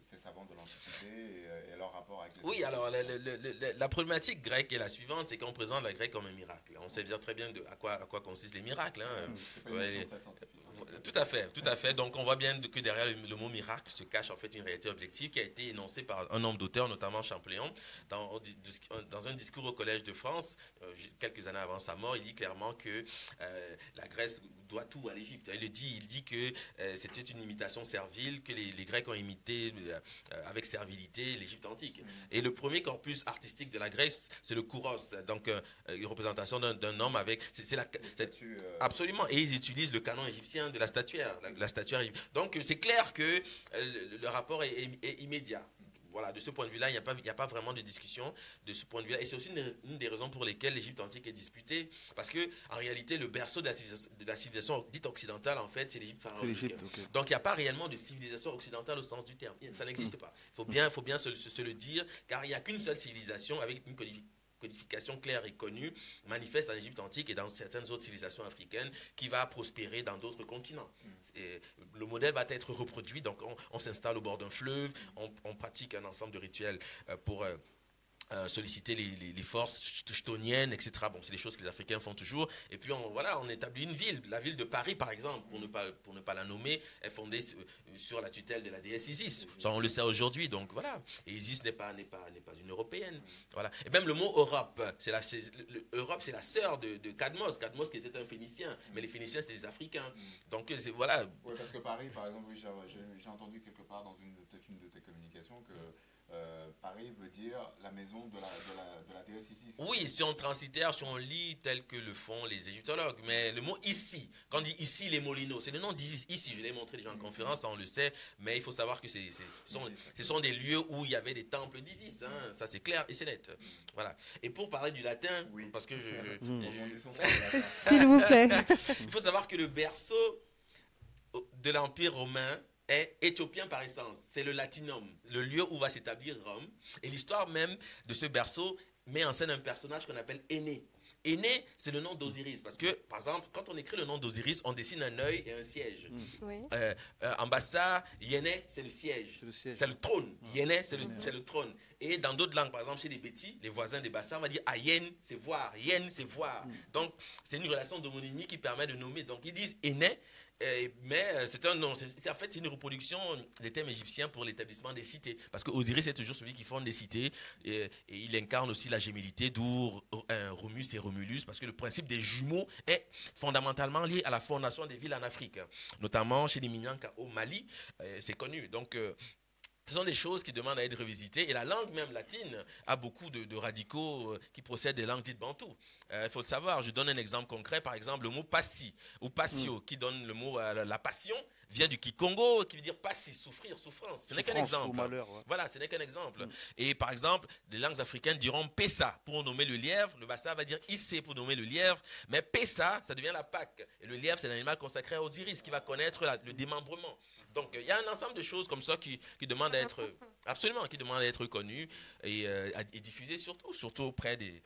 A: ces savants de l'Antiquité et leur rapport avec les...
B: Oui, alors la problématique grecque est la suivante, c'est qu'on présente la grecque comme un miracle. On sait bien très bien à quoi consistent les miracles.
A: C'est pas une notion très scientifique.
B: Tout à fait. Donc on voit bien que derrière le mot miracle se cache en fait une réalité objective qui a été énoncée par un nombre d'auteurs, notamment Champollion, dans un discours au Collège de France, quelques années avant sa mort. Il dit clairement que la Grèce doit tout à l'Égypte. Il dit que c'était une imitation servile, que les Grecs ont imité avec servilité l'Égypte antique. Et le premier corpus artistique de la Grèce, c'est le kouros, donc une représentation d'un homme avec... Absolument, et ils utilisent le canon égyptien de la statuaire. La statuaire égyptienne. Donc c'est clair que le rapport est immédiat. Voilà, de ce point de vue-là, il n'y a pas vraiment de discussion de ce point de vue-là. Et c'est aussi une des raisons pour lesquelles l'Égypte antique est disputée. Parce que, en réalité, le berceau de la civilisation dite occidentale, en fait, c'est l'Égypte pharaonique. Okay. Donc, il n'y a pas réellement de civilisation occidentale au sens du terme. Ça n'existe pas. Il faut bien se le dire, car il n'y a qu'une seule civilisation avec une codification claire et connue, manifeste en Égypte antique et dans certaines autres civilisations africaines, qui va prospérer dans d'autres continents. Et le modèle va être reproduit, donc on s'installe au bord d'un fleuve, on pratique un ensemble de rituels pour solliciter les forces chtoniennes, etc. Bon, c'est des choses que les Africains font toujours. Et puis, on établit une ville. La ville de Paris, par exemple, pour ne pas la nommer, est fondée sur la tutelle de la déesse Isis. Ça, on le sait aujourd'hui. Donc, voilà. Et Isis n'est pas une européenne. Voilà. Et même le mot Europe, Europe, c'est la sœur de Cadmos. Cadmos qui était un Phénicien. Mais les Phéniciens, c'était des Africains. Donc, voilà.
A: Oui, parce que Paris, par exemple, oui, j'ai entendu quelque part dans une de tes communications que Paris veut dire la maison de la déesse Isis.
B: Oui, si on translittère, si on lit tel que le font les égyptologues. Mais le mot ici, quand on dit ici les Molinos, c'est le nom d'Isis. Ici, je l'ai montré déjà en conférence, on le sait. Mais il faut savoir que ce sont des lieux où il y avait des temples d'Isis. Hein. Ça, c'est clair et c'est net. Voilà. Et pour parler du latin, parce que
C: s'il vous plaît.
B: Il faut savoir que le berceau de l'Empire romain est éthiopien par essence. C'est le latinum, le lieu où va s'établir Rome. Et l'histoire même de ce berceau met en scène un personnage qu'on appelle Énée. Énée, c'est le nom d'Osiris. Parce que, par exemple, quand on écrit le nom d'Osiris, on dessine un œil et un siège.
C: Oui.
B: En bassa, Yéné, c'est le siège. C'est le trône. Yéné, c'est le trône. Et dans d'autres langues, par exemple, chez les Bétis, les voisins des Bassa, on va dire Ayen, c'est voir. Yen, c'est voir. Donc, c'est une relation d'homonymie qui permet de nommer. Donc, ils disent Énée. Mais c'est un nom, en fait c'est une reproduction des thèmes égyptiens pour l'établissement des cités, parce que Osiris est toujours celui qui fonde des cités et il incarne aussi la gémellité, d'où Romus et Romulus, parce que le principe des jumeaux est fondamentalement lié à la fondation des villes en Afrique, notamment chez les Minyanka au Mali, c'est connu. Donc ce sont des choses qui demandent à être revisitées. Et la langue même latine a beaucoup de radicaux qui procèdent des langues dites bantoues. Il faut le savoir. Je donne un exemple concret. Par exemple, le mot passi ou passio, qui donne le mot la passion, vient du Kikongo, qui veut dire passi, souffrir, souffrance. Ce n'est qu'un exemple.
D: Malheur,
B: Voilà, ce n'est qu'un exemple. Et par exemple, les langues africaines diront pessa pour nommer le lièvre. Le Bassa va dire issé pour nommer le lièvre. Mais pessa, ça devient la Pâque. Et le lièvre, c'est l'animal consacré à Osiris qui va connaître le démembrement. Donc, il y a un ensemble de choses comme ça qui demandent à être, absolument, qui demandent à être connues et diffusées surtout auprès des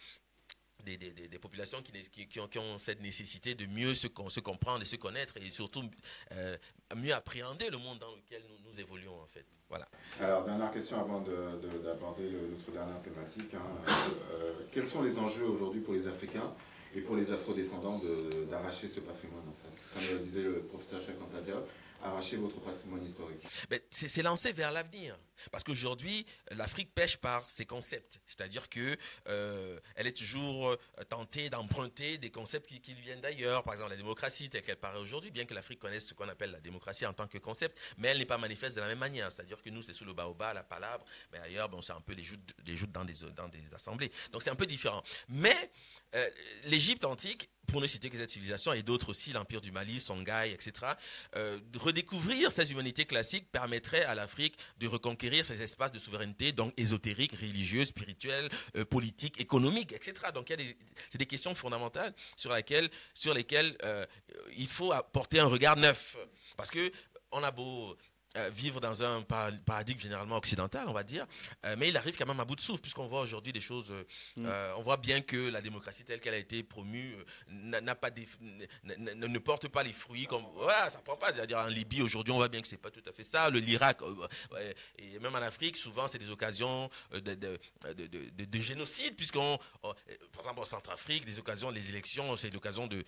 B: populations qui ont cette nécessité de mieux se comprendre et se connaître et surtout mieux appréhender le monde dans lequel nous évoluons en fait. Voilà.
A: Alors, dernière question avant d'aborder notre dernière thématique. Quels sont les enjeux aujourd'hui pour les Africains et pour les afrodescendants d'arracher ce patrimoine en fait? Comme le disait le professeur Cheikh Diop, arracher votre patrimoine historique.
B: Mais c'est lancé vers l'avenir. Parce qu'aujourd'hui, l'Afrique pêche par ses concepts. C'est-à-dire que elle est toujours tentée d'emprunter des concepts qui lui viennent d'ailleurs. Par exemple, la démocratie telle qu'elle paraît aujourd'hui, bien que l'Afrique connaisse ce qu'on appelle la démocratie en tant que concept, mais elle n'est pas manifeste de la même manière. C'est-à-dire que nous, c'est sous le baobab, la palabre, mais ailleurs, bon, c'est un peu les joutes dans des assemblées. Donc c'est un peu différent. Mais l'Égypte antique, pour ne citer que cette civilisation et d'autres aussi, l'Empire du Mali, Songhai, etc., redécouvrir ces humanités classiques permettrait à l'Afrique de reconquérir ces espaces de souveraineté, donc ésotériques, religieux, spirituels, politiques, économiques, etc. Donc c'est des questions fondamentales sur lesquelles il faut apporter un regard neuf. Parce que on a beau vivre dans un paradigme généralement occidental, on va dire, mais il arrive quand même à bout de souffle, puisqu'on voit aujourd'hui des choses, on voit bien que la démocratie telle qu'elle a été promue n'a pas ne porte pas les fruits, comme, voilà, ça prend pas, c'est-à-dire en Libye aujourd'hui on voit bien que c'est pas tout à fait ça, l'Irak, et même en Afrique, souvent c'est des occasions de génocide, par exemple en Centrafrique, des occasions, les élections, c'est l'occasion des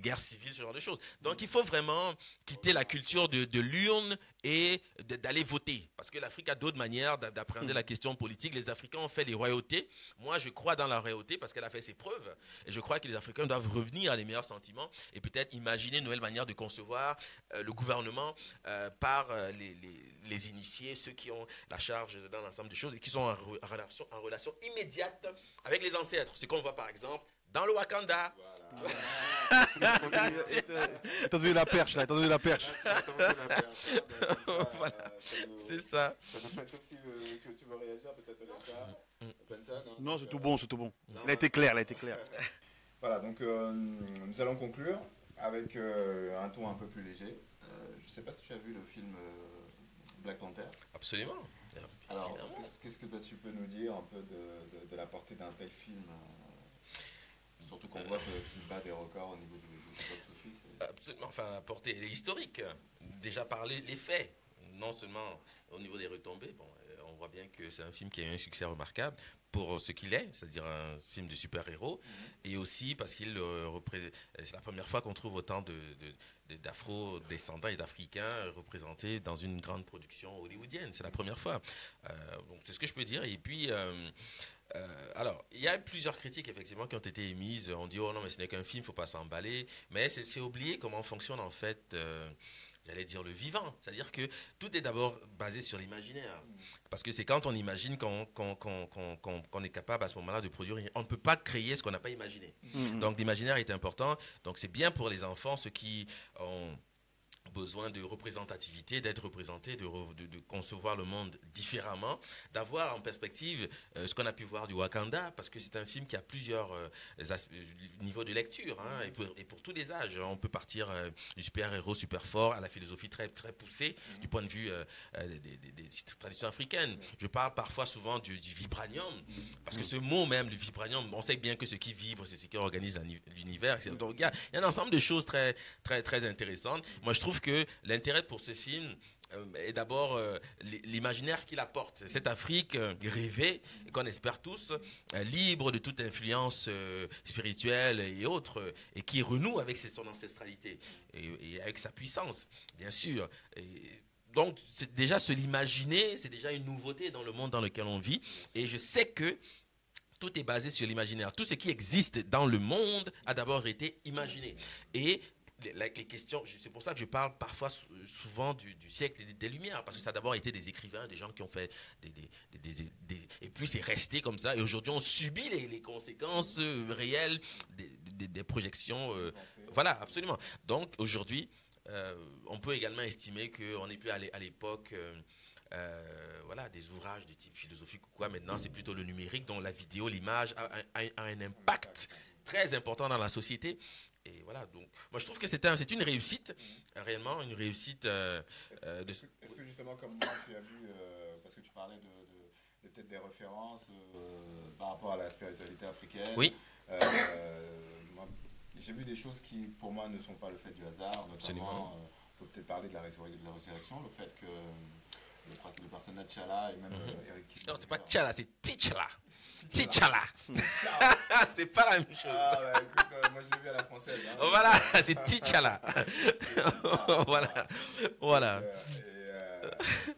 B: guerres civiles, ce genre de choses. Donc il faut vraiment quitter la culture de l'urne et d'aller voter. Parce que l'Afrique a d'autres manières d'appréhender la question politique. Les Africains ont fait des royautés. Moi, je crois dans la royauté parce qu'elle a fait ses preuves. Et je crois que les Africains doivent revenir à les meilleurs sentiments et peut-être imaginer une nouvelle manière de concevoir le gouvernement par les initiés, ceux qui ont la charge dans l'ensemble des choses et qui sont en relation immédiate avec les ancêtres. Ce qu'on voit par exemple dans le Wakanda.
D: Voilà. T'as donné la perche, là, t'as donné la perche.
B: Voilà, c'est ça.
A: Sauf si que tu veux réagir, peut-être Benson.
D: Non, c'est tout bon, c'est tout bon. Il a été clair, il a été clair.
A: Voilà, donc nous allons conclure avec un ton un peu plus léger. Je ne sais pas si tu as vu le film Black Panther.
B: Absolument.
A: Alors, qu'est-ce que toi tu peux nous dire un peu de la portée d'un tel film surtout qu'on voit qu'il bat des records au niveau du box-office.
B: Absolument, enfin, la portée elle est historique. Déjà par les faits, non seulement au niveau des retombées, bon, on voit bien que c'est un film qui a eu un succès remarquable pour ce qu'il est, c'est-à-dire un film de super-héros, et aussi parce qu'il c'est la première fois qu'on trouve autant d'afro-descendants et d'Africains représentés dans une grande production hollywoodienne. C'est la première fois. Donc c'est ce que je peux dire. Et puis, alors, il y a plusieurs critiques effectivement qui ont été émises. On dit, oh non, mais ce n'est qu'un film, il ne faut pas s'emballer. Mais c'est oublier comment fonctionne en fait... j'allais dire le vivant, c'est-à-dire que tout est d'abord basé sur l'imaginaire. Parce que c'est quand on imagine qu'on est capable à ce moment-là de produire. On ne peut pas créer ce qu'on n'a pas imaginé. Donc l'imaginaire est important. Donc c'est bien pour les enfants, ceux qui ont besoin de représentativité, d'être représentés, de concevoir le monde différemment, d'avoir en perspective ce qu'on a pu voir du Wakanda, parce que c'est un film qui a plusieurs niveaux de lecture, hein, et pour tous les âges. On peut partir du super-héros super fort à la philosophie très, très poussée du point de vue des traditions africaines. Je parle parfois souvent du vibranium, parce que ce mot même, du vibranium, on sait bien que ce qui vibre, c'est ce qui organise l'univers. Donc il y a un ensemble de choses très, très, très intéressantes. Moi, je trouve que l'intérêt pour ce film est d'abord l'imaginaire qu'il apporte. Cette Afrique rêvée, qu'on espère tous, libre de toute influence spirituelle et autres, et qui renoue avec son ancestralité et avec sa puissance, bien sûr. Donc, c'est déjà se l'imaginer, c'est déjà une nouveauté dans le monde dans lequel on vit. Et je sais que tout est basé sur l'imaginaire. Tout ce qui existe dans le monde a d'abord été imaginé. Et les questions, c'est pour ça que je parle parfois souvent du siècle des Lumières, parce que ça a d'abord été des écrivains, des gens qui ont fait et puis c'est resté comme ça, et aujourd'hui on subit les conséquences réelles des projections. Voilà, absolument. Donc aujourd'hui, on peut également estimer qu'on n'est plus à l'époque... voilà, des ouvrages de type philosophique ou quoi. Maintenant, c'est plutôt le numérique, dont la vidéo, l'image a un impact très important dans la société. Et voilà, donc, moi je trouve que c'est une réussite, réellement une réussite.
A: Est-ce que justement, comme moi tu as vu, parce que tu parlais de peut-être des références par rapport à la spiritualité africaine.
B: Oui.
A: Moi, j'ai vu des choses qui, pour moi, ne sont pas le fait du hasard. Notamment, on peut peut-être parler de la résurrection, le fait que le personnage T'Challa et même Eric Kidman.
B: Non, c'est pas T'Challa, c'est T'Challa. T'Challa. C'est pas la même chose.
A: Ah, bah, écoute, moi je l'ai vu à la française. Hein.
B: Voilà, c'est T'Challa. Voilà. Voilà.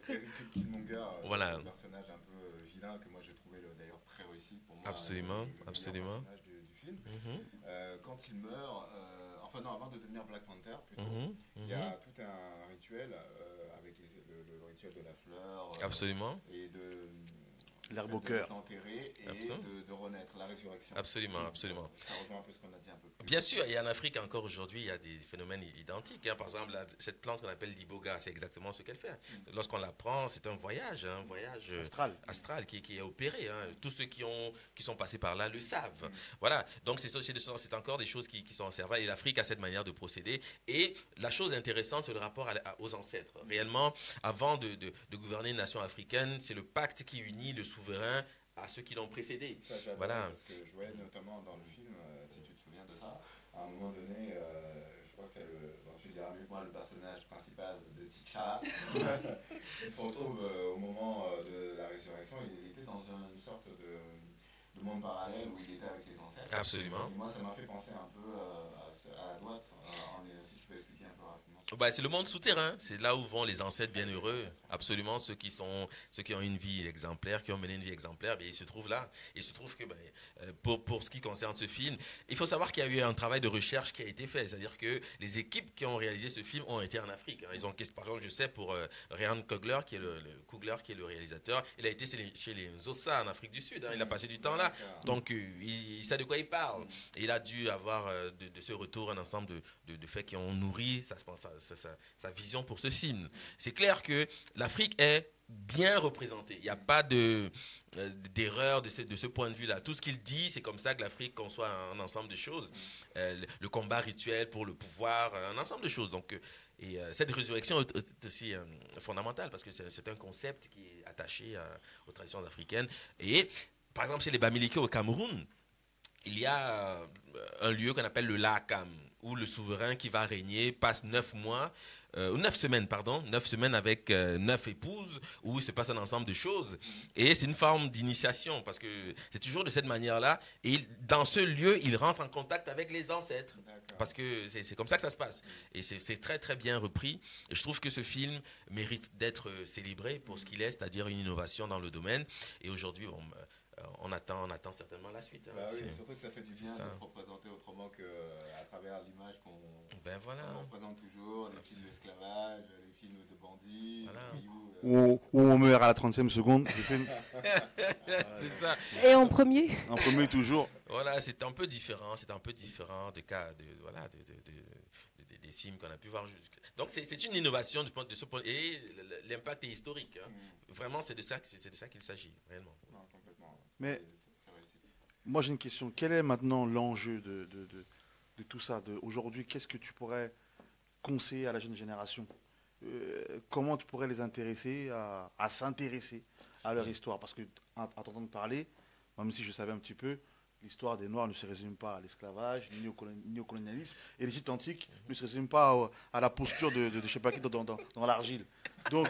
A: Eric Killmonger,
B: voilà.
A: Un personnage un peu vilain que moi j'ai trouvé d'ailleurs très réussi pour moi.
B: Absolument,
A: le
B: absolument.
A: personnage du film. Quand il meurt, enfin non, avant de devenir Black Panther plutôt, il y a tout un rituel avec le rituel de la fleur.
B: Absolument.
A: Et
D: L'herbe
A: le
D: au
A: fait
D: cœur.
A: d'être enterré et de renaître, la résurrection.
B: Absolument, absolument.
A: Ça rejoint un peu ce qu'on a dit un peu plus.
B: Bien sûr, et en Afrique encore aujourd'hui, il y a des phénomènes identiques. Hein. Par exemple, cette plante qu'on appelle l'iboga, c'est exactement ce qu'elle fait. Lorsqu'on la prend, c'est un voyage astral qui est opéré. Hein. Tous ceux qui sont passés par là le savent. Voilà, donc c'est encore des choses qui sont observables. Et l'Afrique a cette manière de procéder. Et la chose intéressante, c'est le rapport aux ancêtres. Réellement, avant de gouverner une nation africaine, c'est le pacte qui unit le souverain à ceux qui l'ont précédé.
A: Ça, j'adore,
B: voilà.
A: Parce que je voyais notamment dans le film, si tu te souviens de ça, à un moment donné, je crois que c'est je dirais mieux que moi, le personnage principal de T'Challa, il se retrouve au moment de la résurrection, il était dans une sorte de monde parallèle où il était avec les ancêtres.
B: Absolument.
A: Et moi, ça m'a fait penser un peu à la droite, si tu peux expliquer un peu rapidement.
B: C'est le monde souterrain, c'est là où vont les ancêtres bienheureux, absolument, ceux qui ont une vie exemplaire, qui ont mené une vie exemplaire, ils se trouvent là. Et il se trouve que pour ce qui concerne ce film, il faut savoir qu'il y a eu un travail de recherche qui a été fait, c'est-à-dire que les équipes qui ont réalisé ce film ont été en Afrique. Ils ont, par exemple, je sais pour Ryan Coogler, qui est le réalisateur, il a été chez les Xhosa en Afrique du Sud, il a passé du temps là, donc il sait de quoi il parle. Et il a dû avoir de ce retour un ensemble de faits qui ont nourri sa vision pour ce film. C'est clair que l'Afrique est bien représentée. Il n'y a pas d'erreur de ce point de vue-là. Tout ce qu'il dit, c'est comme ça que l'Afrique conçoit un ensemble de choses. Le combat rituel pour le pouvoir, un ensemble de choses. Donc, cette résurrection est aussi fondamentale parce que c'est un concept qui est attaché aux traditions africaines. Et, par exemple, chez les Bamileke au Cameroun, il y a un lieu qu'on appelle le Lakam, où le souverain qui va régner passe 9 semaines avec 9 épouses, où il se passe un ensemble de choses. Et c'est une forme d'initiation, parce que c'est toujours de cette manière-là. Et dans ce lieu, il rentre en contact avec les ancêtres. Parce que c'est comme ça que ça se passe. Et c'est très très bien repris. Et je trouve que ce film mérite d'être célébré pour ce qu'il est, c'est-à-dire une innovation dans le domaine. Et aujourd'hui, on attend certainement la suite.
A: Oui, surtout que ça fait du bien d'être représenté autrement qu'à travers l'image qu'on représente toujours, les films d'esclavage, les films de bandits,
D: où on meurt à la 30e seconde.
B: C'est ça.
C: Et en premier
D: En premier toujours.
B: Voilà, c'est un peu différent des cas des films qu'on a pu voir. Donc c'est une innovation de ce point et l'impact est historique. Vraiment, c'est de ça qu'il s'agit réellement.
A: Non, complètement.
D: Mais moi j'ai une question. Quel est maintenant l'enjeu de tout ça aujourd'hui, qu'est-ce que tu pourrais conseiller à la jeune génération? Comment tu pourrais les intéresser à s'intéresser à leur histoire? Parce que à t'entendre parler, même si je savais un petit peu, l'histoire des Noirs ne se résume pas à l'esclavage, ni au colonialisme. Et l'Égypte antique ne se résume pas à la posture de je ne sais pas qui dans l'argile. Donc,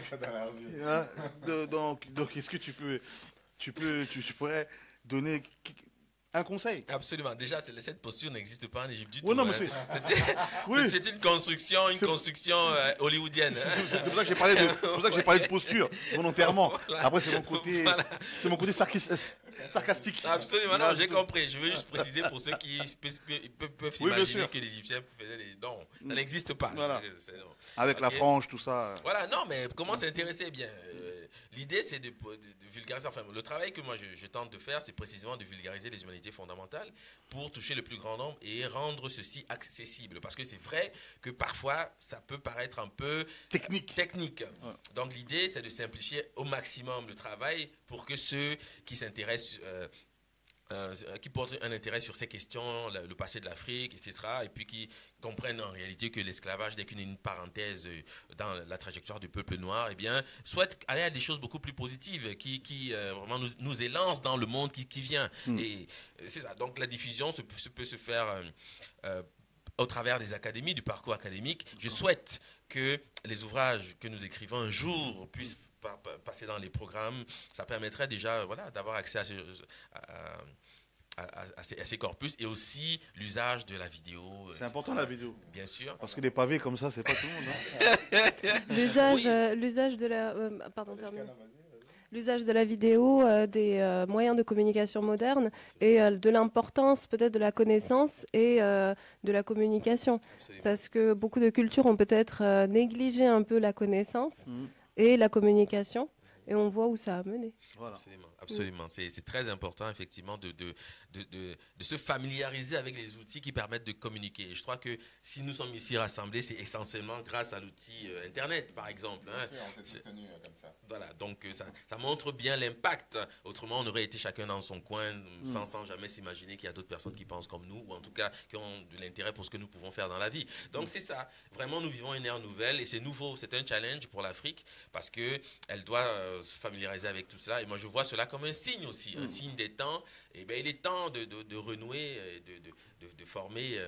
D: donc est-ce que tu pourrais donner un conseil?
B: Absolument. Déjà, cette posture n'existe pas en Égypte du
D: Ouais,
B: tout.
D: non, mais
B: c'est une construction hollywoodienne.
D: C'est pour ça que j'ai parlé de posture volontairement. Voilà. Après, c'est mon côté sarcastique.
B: Absolument. Non, j'ai compris. Je veux juste préciser pour ceux qui peuvent s'imaginer que les Égyptiens faisaient des dons. Ça n'existe pas.
D: Voilà. Avec la frange, tout ça.
B: Voilà. Non, mais comment s'intéresser? Bien. L'idée, c'est de vulgariser. Enfin, le travail que moi je tente de faire, c'est précisément de vulgariser les humanités fondamentales pour toucher le plus grand nombre et rendre ceci accessible. Parce que c'est vrai que parfois, ça peut paraître un peu technique. Ouais. Donc l'idée, c'est de simplifier au maximum le travail pour que ceux qui s'intéressent, qui portent un intérêt sur ces questions, le passé de l'Afrique, etc., et puis qui comprennent en réalité que l'esclavage n'est qu'une parenthèse dans la trajectoire du peuple noir, eh bien, souhaitent aller à des choses beaucoup plus positives qui vraiment nous élancent dans le monde qui vient. Et c'est ça. Donc la diffusion peut se faire au travers des académies, du parcours académique. Je souhaite que les ouvrages que nous écrivons un jour puissent passer dans les programmes. Ça permettrait déjà d'avoir accès à ces corpus et aussi l'usage de la vidéo.
D: C'est important la vidéo.
B: Bien sûr.
D: Parce que des pavés comme ça, c'est pas tout le monde.
C: L'usage de la... L'usage de la vidéo, des moyens de communication modernes et de l'importance peut-être de la connaissance et de la communication. Absolument. Parce que beaucoup de cultures ont peut-être négligé un peu la connaissance et la communication. et on voit où ça a mené.
D: Voilà.
B: Absolument, absolument. C'est très important, effectivement, de se familiariser avec les outils qui permettent de communiquer. Et je crois que si nous sommes ici rassemblés, c'est essentiellement grâce à l'outil Internet, par exemple.
A: Bien sûr, on s'est tous connus comme ça.
B: Voilà, donc ça montre bien l'impact. Autrement, on aurait été chacun dans son coin, sans jamais s'imaginer qu'il y a d'autres personnes qui pensent comme nous, ou en tout cas qui ont de l'intérêt pour ce que nous pouvons faire dans la vie. Donc c'est ça. Vraiment, nous vivons une ère nouvelle et c'est nouveau. C'est un challenge pour l'Afrique parce qu'elle doit se familiariser avec tout cela. Et moi, je vois cela comme un signe aussi, un signe des temps. Et bien, il est temps de renouer, de former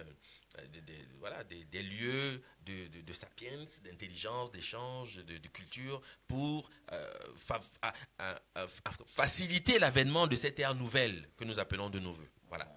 B: voilà, des lieux de sapiens, d'intelligence, d'échange, de culture pour faciliter l'avènement de cette ère nouvelle que nous appelons de nos voeux. Voilà.